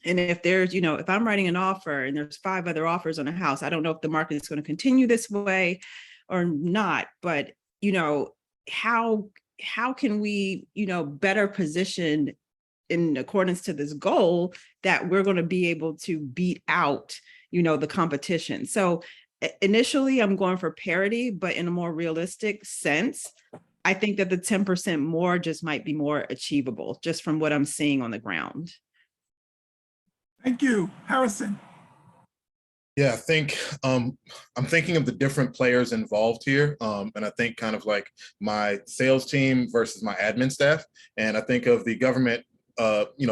And if there's, if I'm writing an offer and there's 5 other offers on a house, I don't know if the market is going to continue this way or not, but, how can we, better position in accordance to this goal that we're going to be able to beat out, the competition. So initially I'm going for parity, but in a more realistic sense, I think that the 10% more just might be more achievable just from what I'm seeing on the ground. Thank you. Harrison. Yeah, I think I'm thinking of the different players involved here. And I think kind of like my sales team versus my admin staff. And I think of the government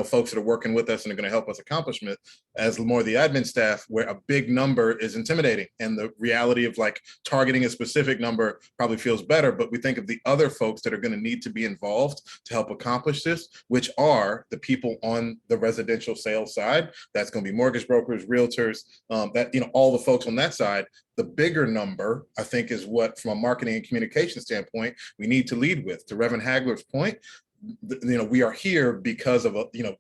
folks that are working with us and are going to help us accomplish it as more the admin staff, where a big number is intimidating. And the reality of like targeting a specific number probably feels better, but we think of the other folks that are going to need to be involved to help accomplish this, which are the people on the residential sales side. That's going to be mortgage brokers, realtors, all the folks on that side. The bigger number, I think, is what, from a marketing and communication standpoint, we need to lead with. To Reverend Hagler's point, we are here because of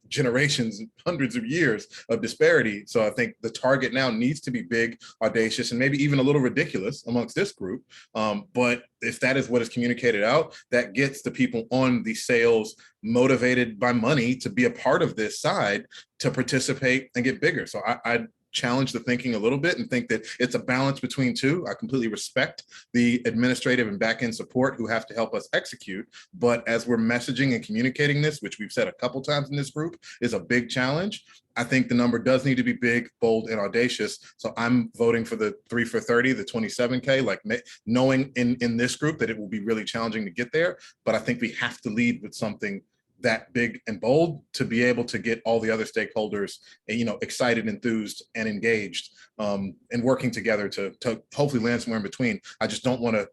generations, hundreds of years of disparity. So I think the target now needs to be big, audacious, and maybe even a little ridiculous amongst this group. But if that is what is communicated out, that gets the people on the sales motivated by money to be a part of this side to participate and get bigger. So I challenge the thinking a little bit and think that it's a balance between two. I completely respect the administrative and back-end support who have to help us execute. But as we're messaging and communicating this, which we've said a couple times in this group, is a big challenge. I think the number does need to be big, bold, and audacious. So I'm voting for the 3 for 30, the 27K, like knowing in this group that it will be really challenging to get there. But I think we have to lead with something that big and bold to be able to get all the other stakeholders, excited, enthused, and engaged, and working together to hopefully land somewhere in between. I just don't want to,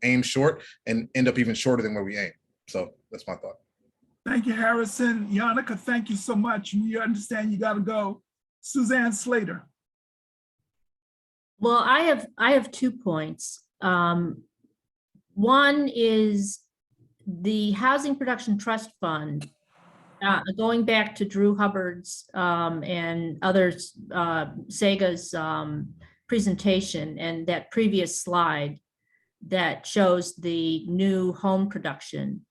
aim short and end up even shorter than where we aim. So that's my thought. Thank you, Harrison. Yannicka, thank you so much. We understand you got to go. Suzanne Slater. Well, I have 2 points. One is the Housing Production Trust Fund, going back to Drew Hubbard's and others, Sega's presentation and that previous slide that shows the new home production,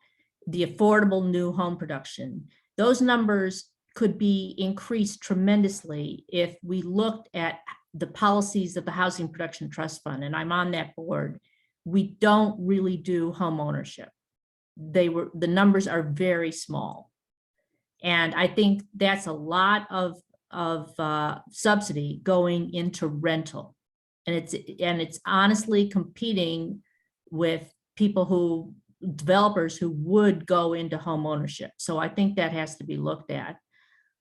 the affordable new home production. Those numbers could be increased tremendously if we looked at the policies of the Housing Production Trust Fund, and I'm on that board. We don't really do home ownership. The numbers are very small. And I think that's a lot of subsidy going into rental. And it's honestly competing with developers who would go into home ownership. So I think that has to be looked at.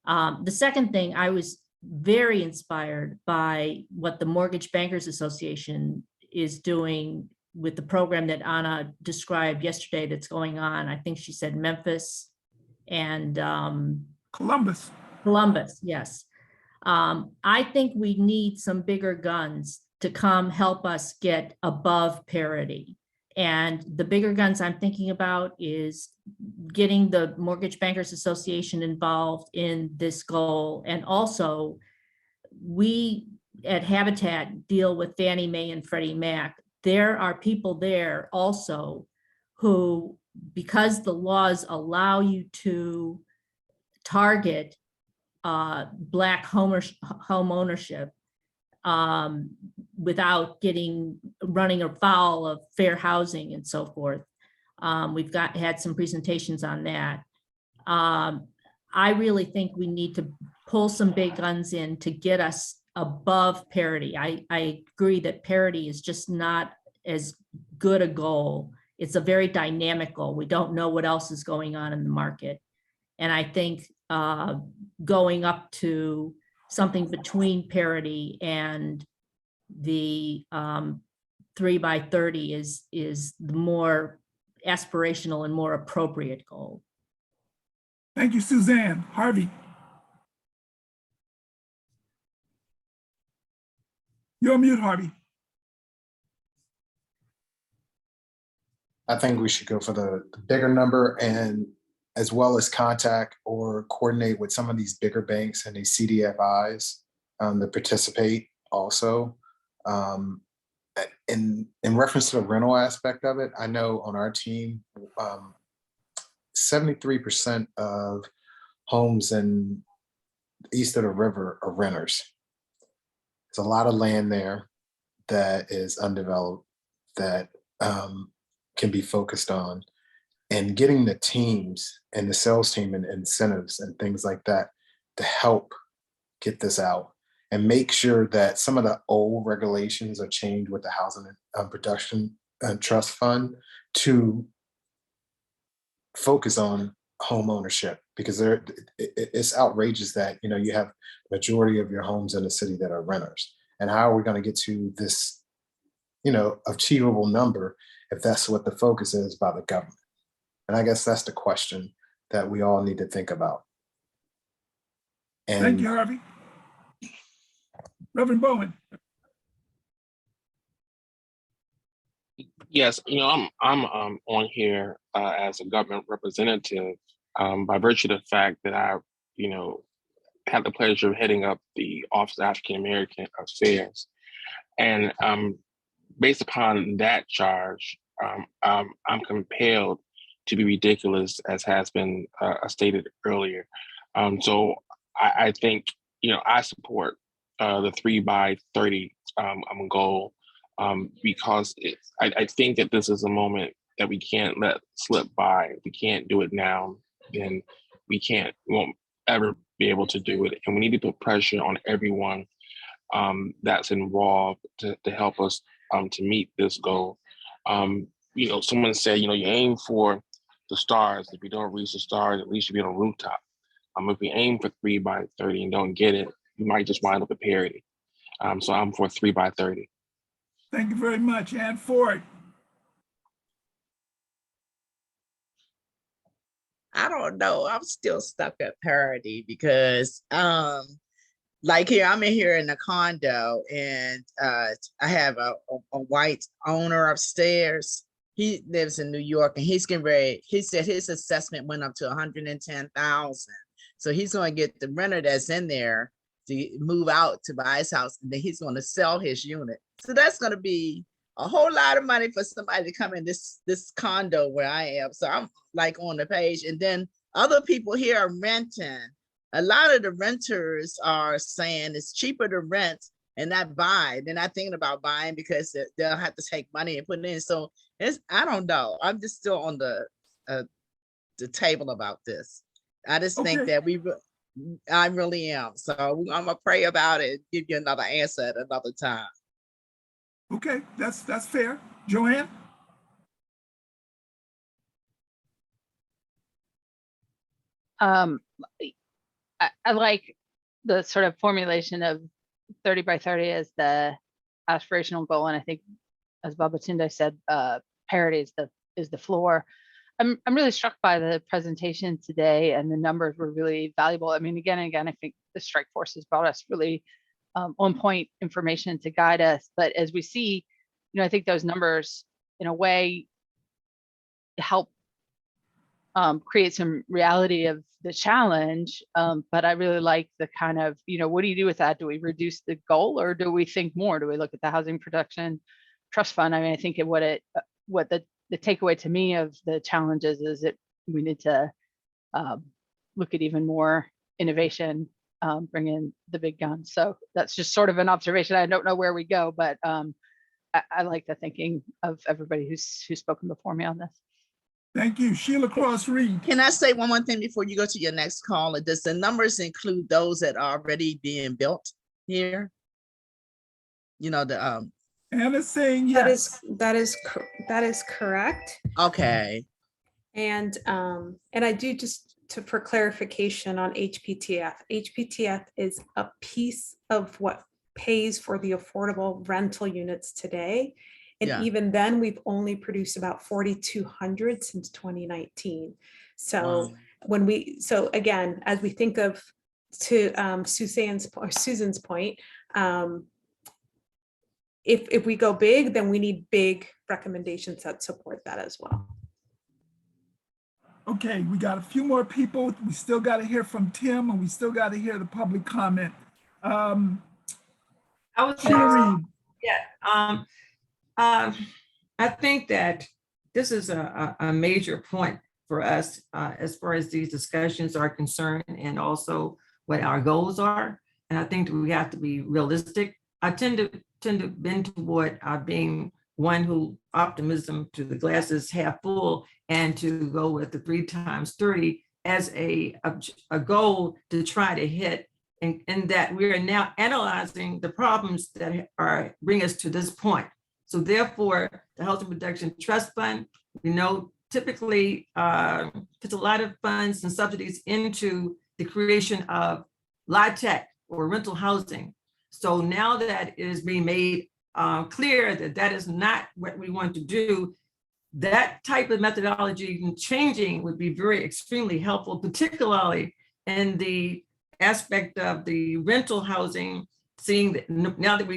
The second thing, I was very inspired by what the Mortgage Bankers Association is doing with the program that Anna described yesterday that's going on. I think she said Memphis and Columbus. Columbus, yes. I think we need some bigger guns to come help us get above parity. And the bigger guns I'm thinking about is getting the Mortgage Bankers Association involved in this goal. And also, we at Habitat deal with Fannie Mae and Freddie Mac. There are people there also who, because the laws allow you to target Black home ownership without running afoul of fair housing and so forth. We've had some presentations on that. I really think we need to pull some big guns in to get us above parity. I agree that parity is just not as good a goal. It's a very dynamic goal. We don't know what else is going on in the market. And I think going up to something between parity and the 3 by 30 is the more aspirational and more appropriate goal. Thank you, Suzanne. Harvey. You're on mute, Harvey. I think we should go for the bigger number, and as well as contact or coordinate with some of these bigger banks and these CDFIs that participate also. In reference to the rental aspect of it, I know on our team, 73% of homes in east of the river are renters. There's a lot of land there that is undeveloped that can be focused on, and getting the teams and the sales team and incentives and things like that to help get this out and make sure that some of the old regulations are changed with the Housing Production Trust Fund to focus on home ownership, because it's outrageous that you have the majority of your homes in the city that are renters. And how are we going to get to this achievable number if that's what the focus is by the government? And I guess that's the question that we all need to think about. And thank you, Harvey. Reverend Bowen. Yes, I'm on here as a government representative by virtue of the fact that I, had the pleasure of heading up the Office of African American Affairs, and based upon that charge, I'm compelled to be ridiculous, as has been stated earlier. So I think I support the 3 by 30 goal. Because I think that this is a moment that we can't let slip by. If we can't do it now, then we won't ever be able to do it. And we need to put pressure on everyone that's involved to help us to meet this goal. Someone said, you aim for the stars. If you don't reach the stars, at least you be on a rooftop. If we aim for 3 by 30 and don't get it, you might just wind up at parity. So I'm for 3 by 30. Thank you very much. Ann Ford. I don't know. I'm still stuck at parity because like here, I'm here in a condo, and I have a white owner upstairs. He lives in New York, and he's getting ready. He said his assessment went up to 110,000. So he's going to get the renter that's in there to move out to buy his house, and then he's going to sell his unit. So that's going to be a whole lot of money for somebody to come in this condo where I am. So I'm like on the page, and then other people here are renting. A lot of the renters are saying it's cheaper to rent and not buy. They're not thinking about buying because they'll have to take money and put it in. So I don't know. I'm just still on the table about this. I just think that I really am. So I'm gonna pray about it, give you another answer at another time. Okay, that's fair. Joanne? I like the sort of formulation of 30 by 30 as the aspirational goal. And I think, as Babatunde said, parity is the floor. I'm really struck by the presentation today, and the numbers were really valuable. I mean, again and again, I think the strike force has brought us really on point information to guide us. But as we see, I think those numbers in a way help create some reality of the challenge. But I really like the kind of, what do you do with that? Do we reduce the goal, or do we think more? Do we look at the Housing Production Trust Fund? I mean, I think what the takeaway to me of the challenges is that we need to look at even more innovation, bring in the big guns. So that's just sort of an observation. I don't know where we go, but I like the thinking of everybody who's spoken before me on this. Thank you. Sheila Cross-Reed. Can I say one more thing before you go to your next call? Does the numbers include those that are already being built here? Anna's saying yes. That is correct. Okay. And I do just for clarification on HPTF. HPTF is a piece of what pays for the affordable rental units today. And even then, we've only produced about 4,200 since 2019. So again, as we think of Susan's point, if we go big, then we need big recommendations that support that as well. Okay, we got a few more people. We still got to hear from Tim, and we still got to hear the public comment. I think that this is a major point for us as far as these discussions are concerned, and also what our goals are. And I think that we have to be realistic. I tend to bend toward being one who optimism to the glass is half full, and to go with the 3 times 30 as a goal to try to hit. And that we are now analyzing the problems that are bring us to this point. So therefore, the Housing Production Trust Fund, we know typically puts a lot of funds and subsidies into the creation of LIHTC or rental housing. So now that it is being made clear that that is not what we want to do, that type of methodology changing would be extremely helpful, particularly in the aspect of the rental housing, seeing that now that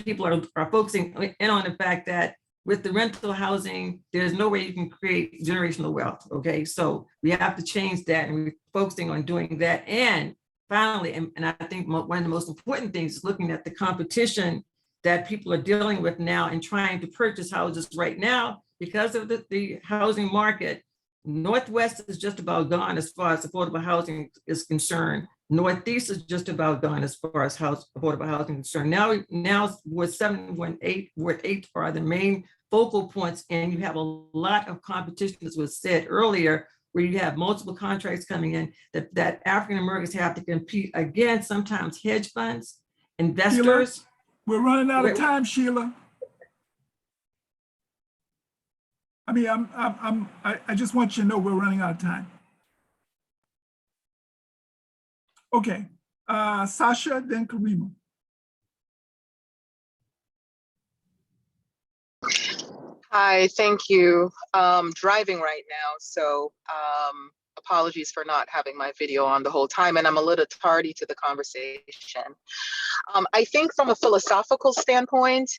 people are focusing in on the fact that with the rental housing, there's no way you can create generational wealth. Okay, so we have to change that, and we're focusing on doing that. And finally, and I think one of the most important things is looking at the competition that people are dealing with now and trying to purchase houses right now because of the housing market. Northwest is just about gone as far as affordable housing is concerned. Northeast is just about gone as far as affordable housing is concerned. Now Ward 7, Ward 8 are the main focal points, and you have a lot of competition, as was said earlier, where you have multiple contracts coming in that African Americans have to compete against, sometimes hedge funds, investors. Sheila, we're running out of time, Sheila. I mean, I just want you to know we're running out of time. Okay, Sasha, then Karima. Hi, thank you. Driving right now, so apologies for not having my video on the whole time, and I'm a little tardy to the conversation. I think from a philosophical standpoint,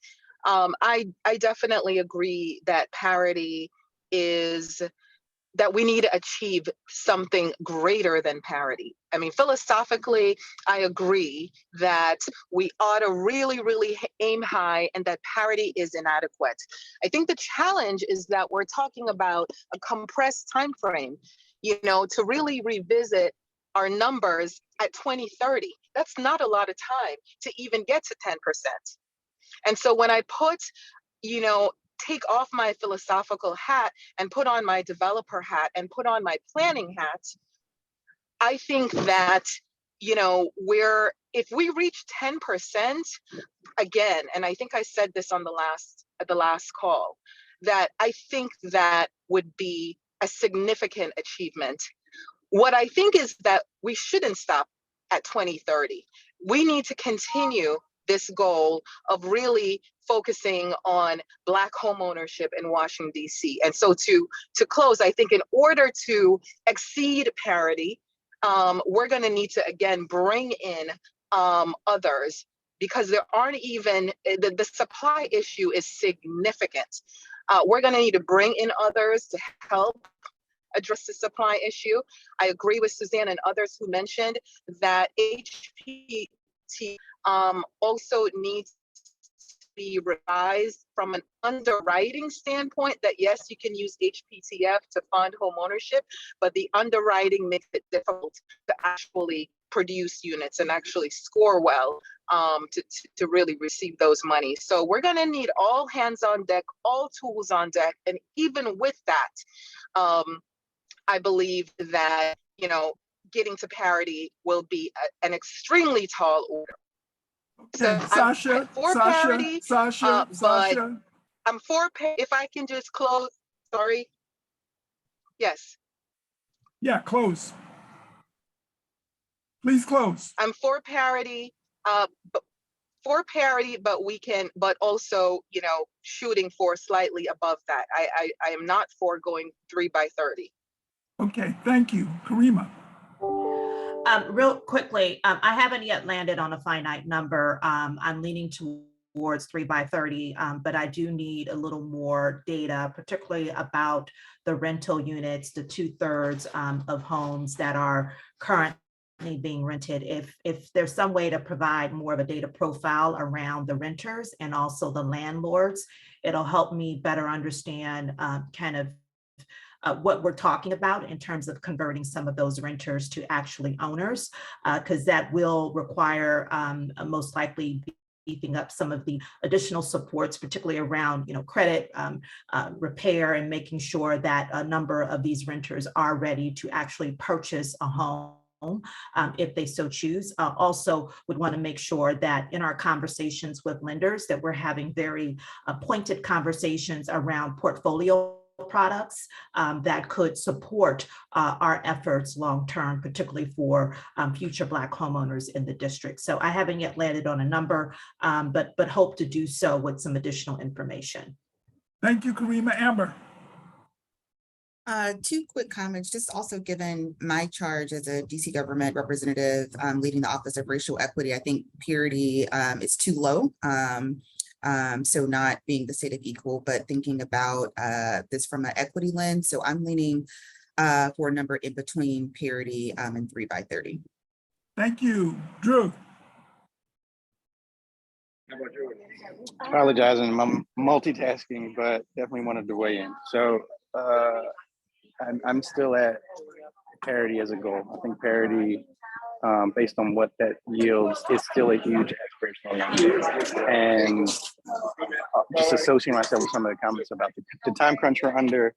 I definitely agree that parity is that we need to achieve something greater than parity. I mean, philosophically, I agree that we ought to really, really aim high and that parity is inadequate. I think the challenge is that we're talking about a compressed time frame. to really revisit our numbers at 2030. That's not a lot of time to even get to 10%. And so when I put, take off my philosophical hat and put on my developer hat and put on my planning hat, I think that, if we reach 10% again, and I think I said this on the last call, that I think that would be a significant achievement. What I think is that we shouldn't stop at 2030. We need to continue this goal of really focusing on Black homeownership in Washington, D.C. And so to close, I think in order to exceed parity, we're going to need to, again, bring in others, because there aren't even, the supply issue is significant. We're going to need to bring in others to help address the supply issue. I agree with Suzanne and others who mentioned that HPT also needs to be revised from an underwriting standpoint, that yes, you can use HPTF to fund home ownership, but the underwriting makes it difficult to actually produce units and actually score well to really receive those monies. So we're going to need all hands on deck, all tools on deck. And even with that, I believe that, getting to parity will be an extremely tall order. Okay, So Sasha, I'm for parity, Sasha. but I'm for, if I can just close, sorry. Yes. Yeah, close. Please close. I'm for parity, but also, shooting for slightly above that. I am not for going 3 by 30. Okay, thank you. Karima. Real quickly, I haven't yet landed on a finite number. I'm leaning towards 3 by 30, but I do need a little more data, particularly about the rental units, the 2/3 of homes that are currently being rented. If there's some way to provide more of a data profile around the renters and also the landlords, it'll help me better understand what we're talking about in terms of converting some of those renters to actually owners, because that will require most likely beefing up some of the additional supports, particularly around credit repair, and making sure that a number of these renters are ready to actually purchase a home if they so choose. Also would want to make sure that in our conversations with lenders that we're having very pointed conversations around portfolio products that could support our efforts long-term, particularly for future Black homeowners in the district. So I haven't yet landed on a number, but hope to do so with some additional information. Thank you, Karima. Amber. 2 quick comments, just also given my charge as a DC government representative leading the Office of Racial Equity, I think parity is too low. So not being the state of equal, but thinking about this from an equity lens. So I'm leaning for a number in between parity and 3 by 30. Thank you. Drew. Apologizing, I'm multitasking, but definitely wanted to weigh in. So I'm still at parity as a goal. I think parity, based on what that yields, is still a huge aspirational number. And just associating myself with some of the comments about the time crunch we're under,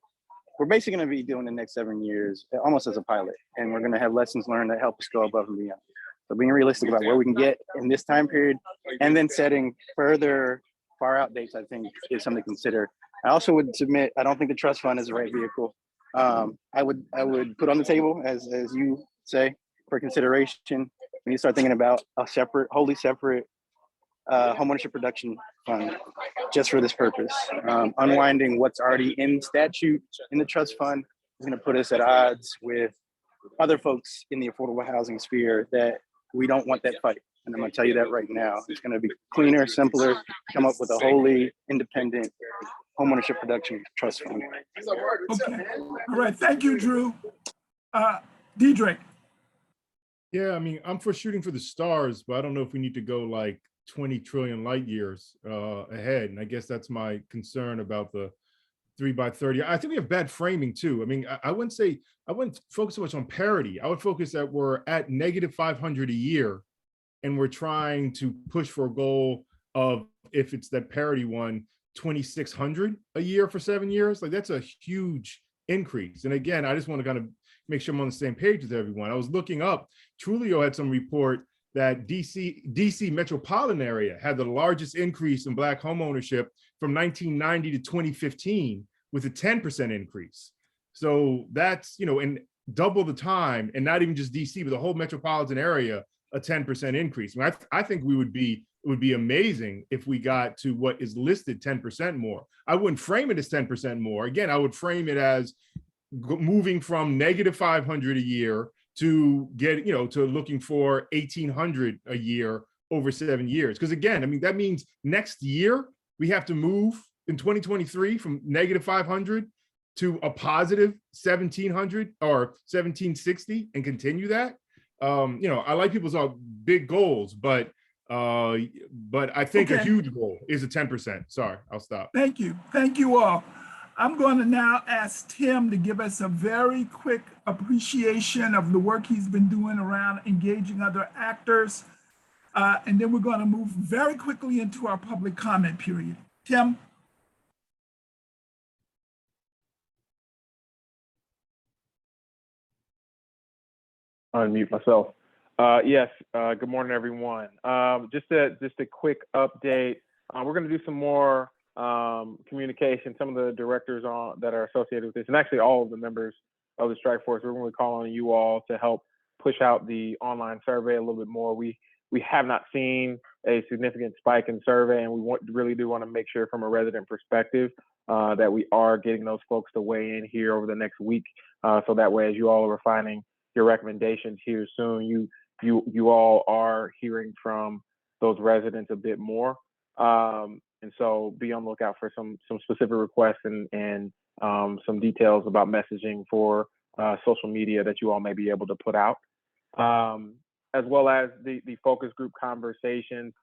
we're basically going to be doing the next 7 years almost as a pilot, and we're going to have lessons learned that help us go above and beyond. So being realistic about where we can get in this time period, and then setting further far out dates, I think is something to consider. I also would submit, I don't think the trust fund is the right vehicle. I would put on the table, as you say, for consideration, when you start thinking about a separate, wholly separate homeownership production fund just for this purpose. Unwinding what's already in statute in the trust fund is going to put us at odds with other folks in the affordable housing sphere that we don't want that fight. And I'm going to tell you that right now. It's going to be cleaner, simpler, come up with a wholly independent homeownership production trust fund. Okay. All right. Thank you, Drew. Deidre. Yeah, I mean, I'm for shooting for the stars, but I don't know if we need to go like 20 trillion light years ahead. And I guess that's my concern about the 3 by 30. I think we have bad framing too. I mean, I wouldn't focus so much on parity. I would focus that we're at -500 a year and we're trying to push for a goal of, if it's that parity one, 2,600 a year for 7 years. Like, that's a huge increase. And again, I just want to kind of make sure I'm on the same page with everyone. I was looking up, Trulio had some report that DC metropolitan area had the largest increase in Black home ownership from 1990 to 2015 with a 10% increase. So that's, in double the time, and not even just DC, but the whole metropolitan area, a 10% increase. I mean, I think it would be amazing if we got to what is listed 10% more. I wouldn't frame it as 10% more. Again, I would frame it as moving from -500 a year to get, to looking for 1,800 a year over 7 years. Because again, I mean, that means next year we have to move in 2023 from -500 to a positive 1,700 or 1,760 and continue that. I like people's big goals, but I think a huge goal is a 10%. Sorry, I'll stop. Thank you. Thank you all. I'm going to now ask Tim to give us a very quick appreciation of the work he's been doing around engaging other actors. And then we're going to move very quickly into our public comment period. Tim? Unmute myself. Yes, good morning, everyone. Just a quick update. We're going to do some more communication. Some of the directors that are associated with this, and actually all of the members of the strike force, we're going to call on you all to help push out the online survey a little bit more. We have not seen a significant spike in survey, and we really do want to make sure from a resident perspective that we are getting those folks to weigh in here over the next week. So that way, as you all are refining your recommendations here soon, you all are hearing from those residents a bit more. And so be on the lookout for some specific requests and some details about messaging for social media that you all may be able to put out. As well as the focus group conversations.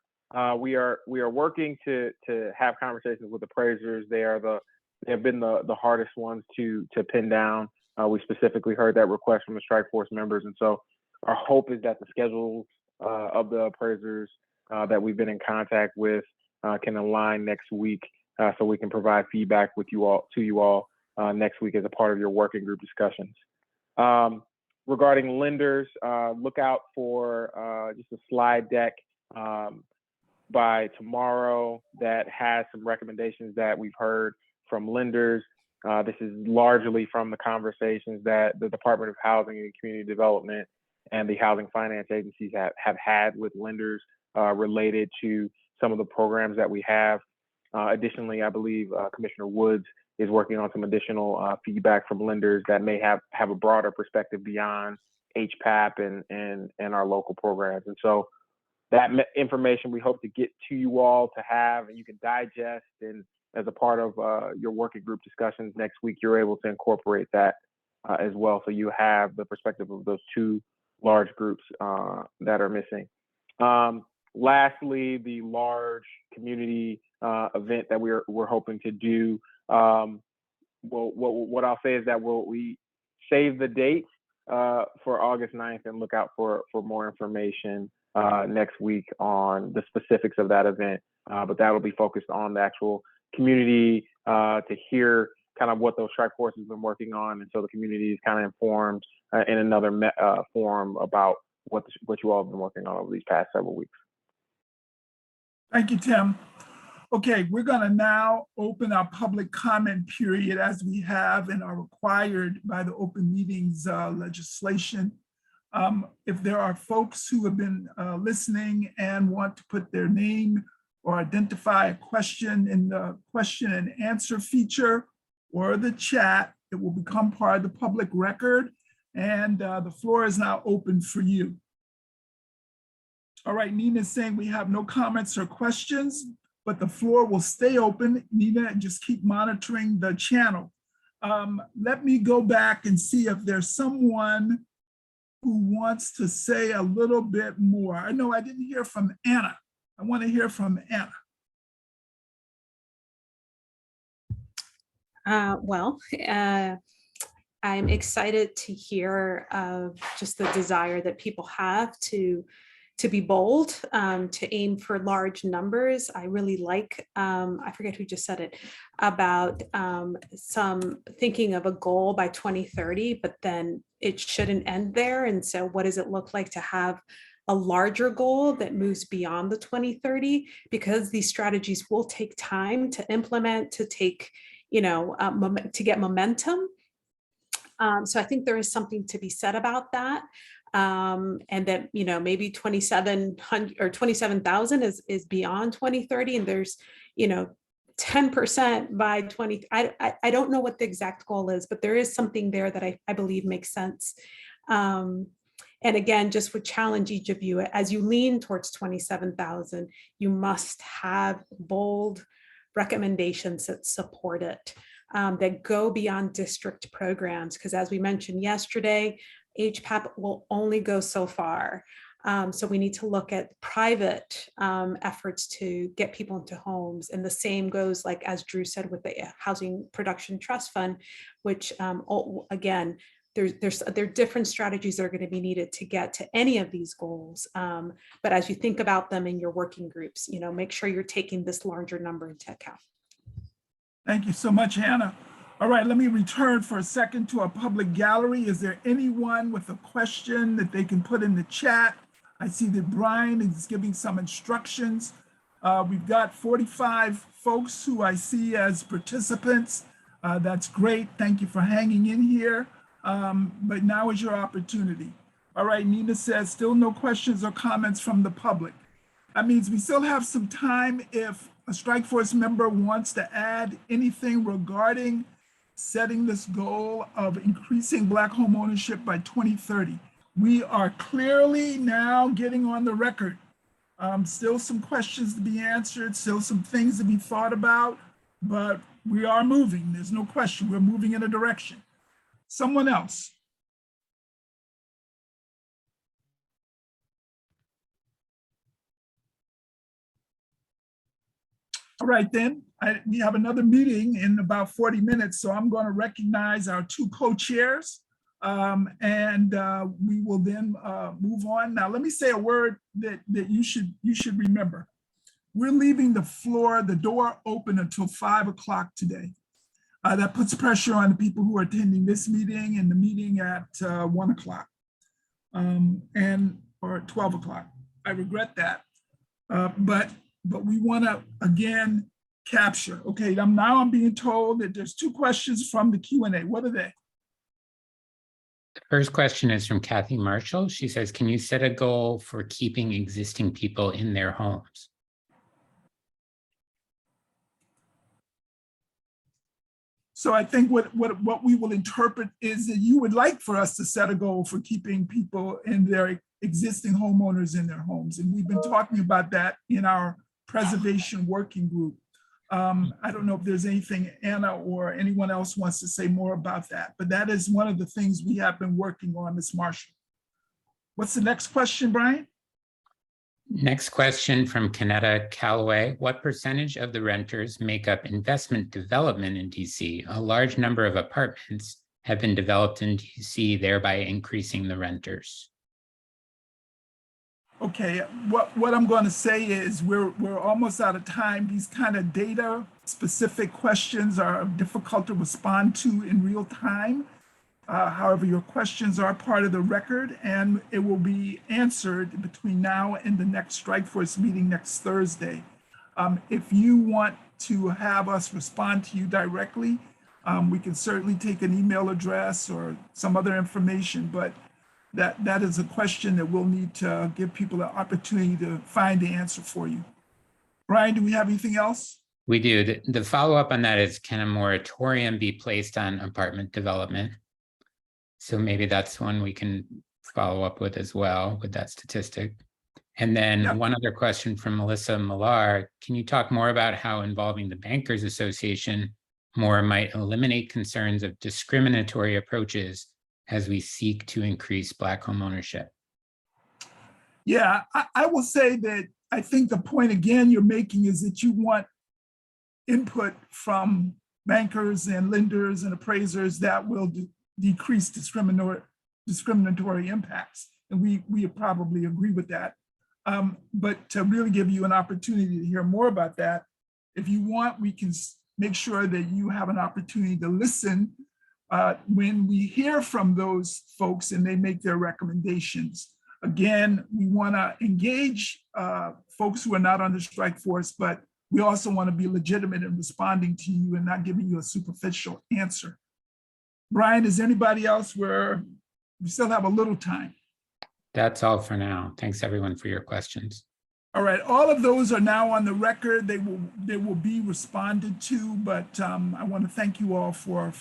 We are working to have conversations with appraisers. They have been the hardest ones to pin down. We specifically heard that request from the strike force members. And so our hope is that the schedules of the appraisers that we've been in contact with can align next week, so we can provide feedback to you all next week as a part of your working group discussions. Regarding lenders, look out for just a slide deck by tomorrow that has some recommendations that we've heard from lenders. This is largely from the conversations that the Department of Housing and Community Development and the housing finance agencies have had with lenders related to some of the programs that we have. Additionally, I believe Commissioner Woods is working on some additional feedback from lenders that may have a broader perspective beyond HPAP and our local programs. And so that information we hope to get to you all to have, and you can digest, and as a part of your working group discussions next week, you're able to incorporate that as well. So you have the perspective of those two large groups that are missing. Lastly, the large community event that we're hoping to do. What I'll say is that we save the date for August 9th and look out for more information next week on the specifics of that event. But that will be focused on the actual community to hear kind of what those strike forces have been working on, and so the community is kind of informed in another forum about what you all have been working on over these past several weeks. Thank you, Tim. Okay, we're going to now open our public comment period as we have and are required by the open meetings legislation. If there are folks who have been listening and want to put their name or identify a question in the question and answer feature or the chat, it will become part of the public record, and the floor is now open for you. All right, Nina is saying we have no comments or questions, but the floor will stay open. Nina, just keep monitoring the channel. Let me go back and see if there's someone who wants to say a little bit more. I know I didn't hear from Anna. I want to hear from Anna. Well, I'm excited to hear of just the desire that people have to be bold, to aim for large numbers. I really like, I forget who just said it, about some thinking of a goal by 2030, but then it shouldn't end there. And so what does it look like to have a larger goal that moves beyond the 2030? Because these strategies will take time to implement, to take, to get momentum. So I think there is something to be said about that. And that, maybe 2,700 or 27,000 is beyond 2030. And there's, 10% by 20. I don't know what the exact goal is, but there is something there that I believe makes sense. And again, just would challenge each of you as you lean towards 27,000, you must have bold recommendations that support it, that go beyond district programs. Because as we mentioned yesterday, HPAP will only go so far. So we need to look at private efforts to get people into homes. And the same goes, like as Drew said, with the Housing Production Trust Fund, which again, there are different strategies that are going to be needed to get to any of these goals. But as you think about them in your working groups, make sure you're taking this larger number into account. Thank you so much, Hannah. All right, let me return for a second to our public gallery. Is there anyone with a question that they can put in the chat? I see that Brian is giving some instructions. We've got 45 folks who I see as participants. That's great. Thank you for hanging in here. But now is your opportunity. All right, Nina says, still no questions or comments from the public. That means we still have some time if a Strike Force member wants to add anything regarding setting this goal of increasing Black home ownership by 2030. We are clearly now getting on the record. Still some questions to be answered, still some things to be thought about, but we are moving. There's no question. We're moving in a direction. Someone else. All right, then, we have another meeting in about 40 minutes, so I'm going to recognize our two co-chairs, and we will then move on. Now, let me say a word that you should remember. We're leaving the door open until 5 o'clock today. That puts pressure on the people who are attending this meeting and the meeting at 1 o'clock or 12 o'clock. I regret that, but we want to again capture. Okay, now I'm being told that there's two questions from the Q&A. What are they? The first question is from Kathy Marshall. She says, can you set a goal for keeping existing people in their homes? So I think what we will interpret is that you would like for us to set a goal for keeping people in their existing homeowners in their homes. And we've been talking about that in our preservation working group. I don't know if there's anything Anna or anyone else wants to say more about that, but that is one of the things we have been working on, Ms. Marshall. What's the next question, Brian? Next question from Kanetta Calloway. What percentage of the renters make up investment development in DC? A large number of apartments have been developed in DC, thereby increasing the renters. Okay, what I'm going to say is we're almost out of time. These kind of data specific questions are difficult to respond to in real time. However, your questions are part of the record and it will be answered between now and the next Strike Force meeting next Thursday. If you want to have us respond to you directly, we can certainly take an email address or some other information, but that is a question that we'll need to give people an opportunity to find the answer for you. Brian, do we have anything else? We do. The follow-up on that is, can a moratorium be placed on apartment development? So maybe that's one we can follow up with as well with that statistic. And then one other question from Melissa Millar. Can you talk more about how involving the Bankers Association more might eliminate concerns of discriminatory approaches as we seek to increase Black home ownership? Yeah, I will say that I think the point again you're making is that you want input from bankers and lenders and appraisers that will decrease discriminatory impacts. And we probably agree with that. But to really give you an opportunity to hear more about that, if you want, we can make sure that you have an opportunity to listen when we hear from those folks and they make their recommendations. Again, we want to engage folks who are not on the strike force, but we also want to be legitimate in responding to you and not giving you a superficial answer. Brian, is anybody else where we still have a little time? That's all for now. Thanks everyone for your questions. All right, all of those are now on the record. They will be responded to, but I want to thank you all for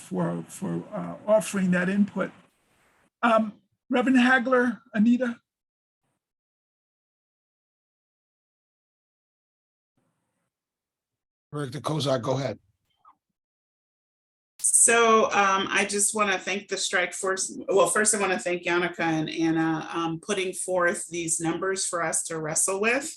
offering that input. Reverend Hagler, Anita. Director Kozak, go ahead. So I just want to thank the strike force. Well, first I want to thank Yannicka and Anna putting forth these numbers for us to wrestle with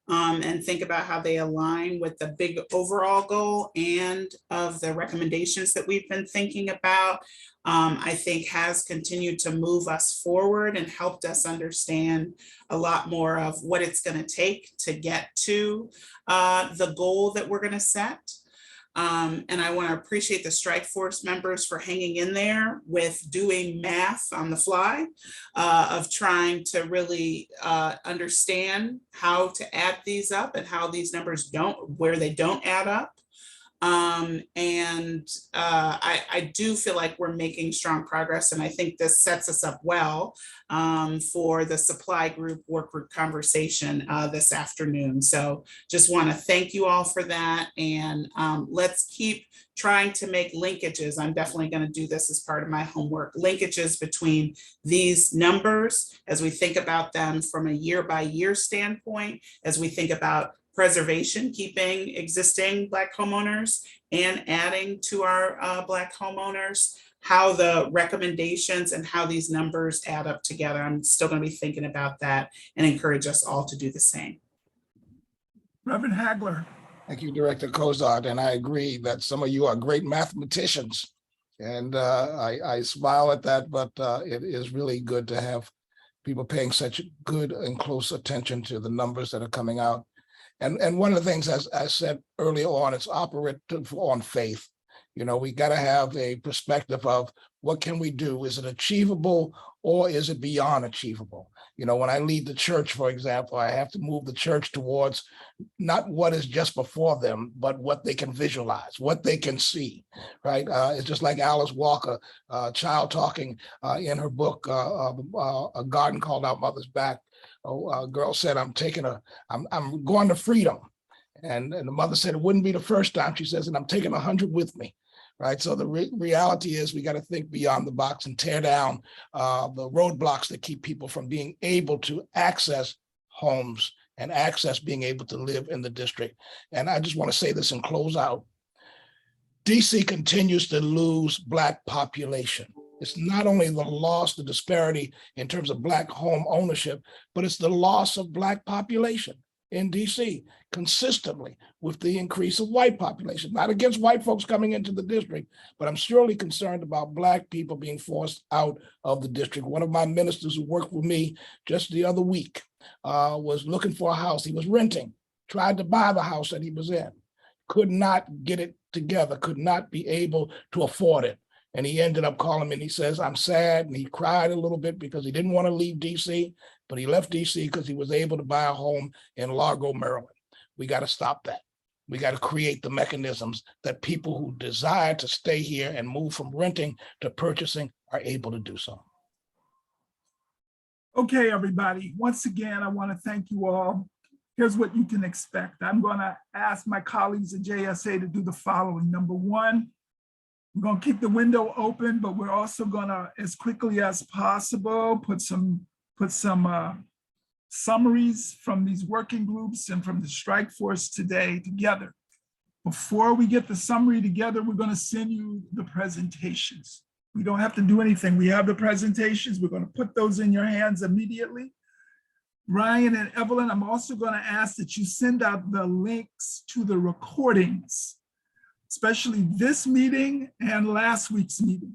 and think about how they align with the big overall goal and of the recommendations that we've been thinking about. I think has continued to move us forward and helped us understand a lot more of what it's going to take to get to the goal that we're going to set. And I want to appreciate the strike force members for hanging in there with doing math on the fly of trying to really understand how to add these up and how these numbers where they don't add up. I do feel like we're making strong progress, and I think this sets us up well for the supply group work group conversation this afternoon. So just want to thank you all for that, and let's keep trying to make linkages. I'm definitely going to do this as part of my homework, linkages between these numbers as we think about them from a year-by-year standpoint, as we think about preservation, keeping existing Black homeowners and adding to our Black homeowners, how the recommendations and how these numbers add up together. I'm still going to be thinking about that and encourage us all to do the same. Reverend Hagler. Thank you, Director Kozart, and I agree that some of you are great mathematicians, and I smile at that, but it is really good to have people paying such good and close attention to the numbers that are coming out. And one of the things, as I said earlier on, it's operative on faith. You know, we got to have a perspective of what can we do? Is it achievable or is it beyond achievable? You know, when I lead the church, for example, I have to move the church towards not what is just before them, but what they can visualize, what they can see, right? It's just like Alice Walker, child talking in her book, A Garden Called Our Mother's Back. A girl said, I'm going to freedom. And the mother said, it wouldn't be the first time. She says, and I'm taking 100 with me, right? So the reality is we got to think beyond the box and tear down the roadblocks that keep people from being able to access homes and access being able to live in the district. And I just want to say this and close out. DC continues to lose Black population. It's not only the loss, the disparity in terms of Black home ownership, but it's the loss of Black population in DC consistently with the increase of white population. Not against white folks coming into the district, but I'm surely concerned about Black people being forced out of the district. One of my ministers who worked with me just the other week was looking for a house. He was renting, tried to buy the house that he was in, could not get it together, could not be able to afford it. And he ended up calling me and he says, I'm sad. And he cried a little bit because he didn't want to leave DC, but he left DC because he was able to buy a home in Largo, Maryland. We got to stop that. We got to create the mechanisms that people who desire to stay here and move from renting to purchasing are able to do so. Okay, everybody. Once again, I want to thank you all. Here's what you can expect. I'm going to ask my colleagues at JSA to do the following. Number one, we're going to keep the window open, but we're also going to, as quickly as possible, put some summaries from these working groups and from the strike force today together. Before we get the summary together, we're going to send you the presentations. We don't have to do anything. We have the presentations. We're going to put those in your hands immediately. Ryan and Evelyn, I'm also going to ask that you send out the links to the recordings especially this meeting and last week's meeting.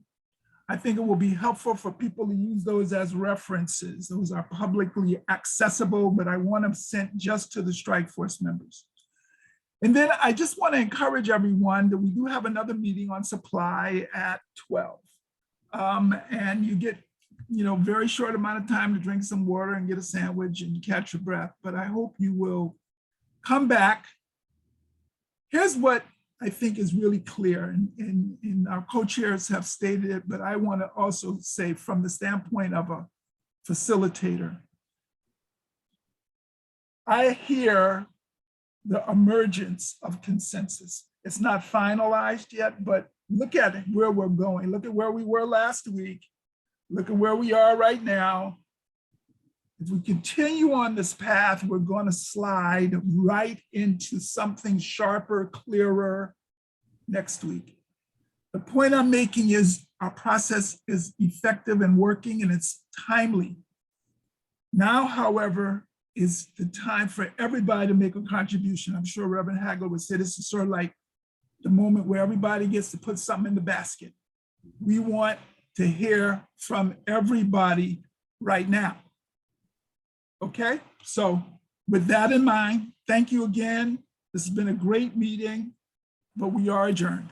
I think it will be helpful for people to use those as references. Those are publicly accessible, but I want them sent just to the Strike Force members. And then I just want to encourage everyone that we do have another meeting on supply at 12. And you get, very short amount of time to drink some water and get a sandwich and catch your breath. But I hope you will come back. Here's what I think is really clear, and our co-chairs have stated it, but I want to also say from the standpoint of a facilitator, I hear the emergence of consensus. It's not finalized yet, but look at it, where we're going. Look at where we were last week. Look at where we are right now. If we continue on this path, we're going to slide right into something sharper, clearer next week. The point I'm making is our process is effective and working, and it's timely. Now, however, is the time for everybody to make a contribution. I'm sure Reverend Hagler would say this is sort of like the moment where everybody gets to put something in the basket. We want to hear from everybody right now. Okay, so with that in mind, thank you again. This has been a great meeting, but we are adjourned.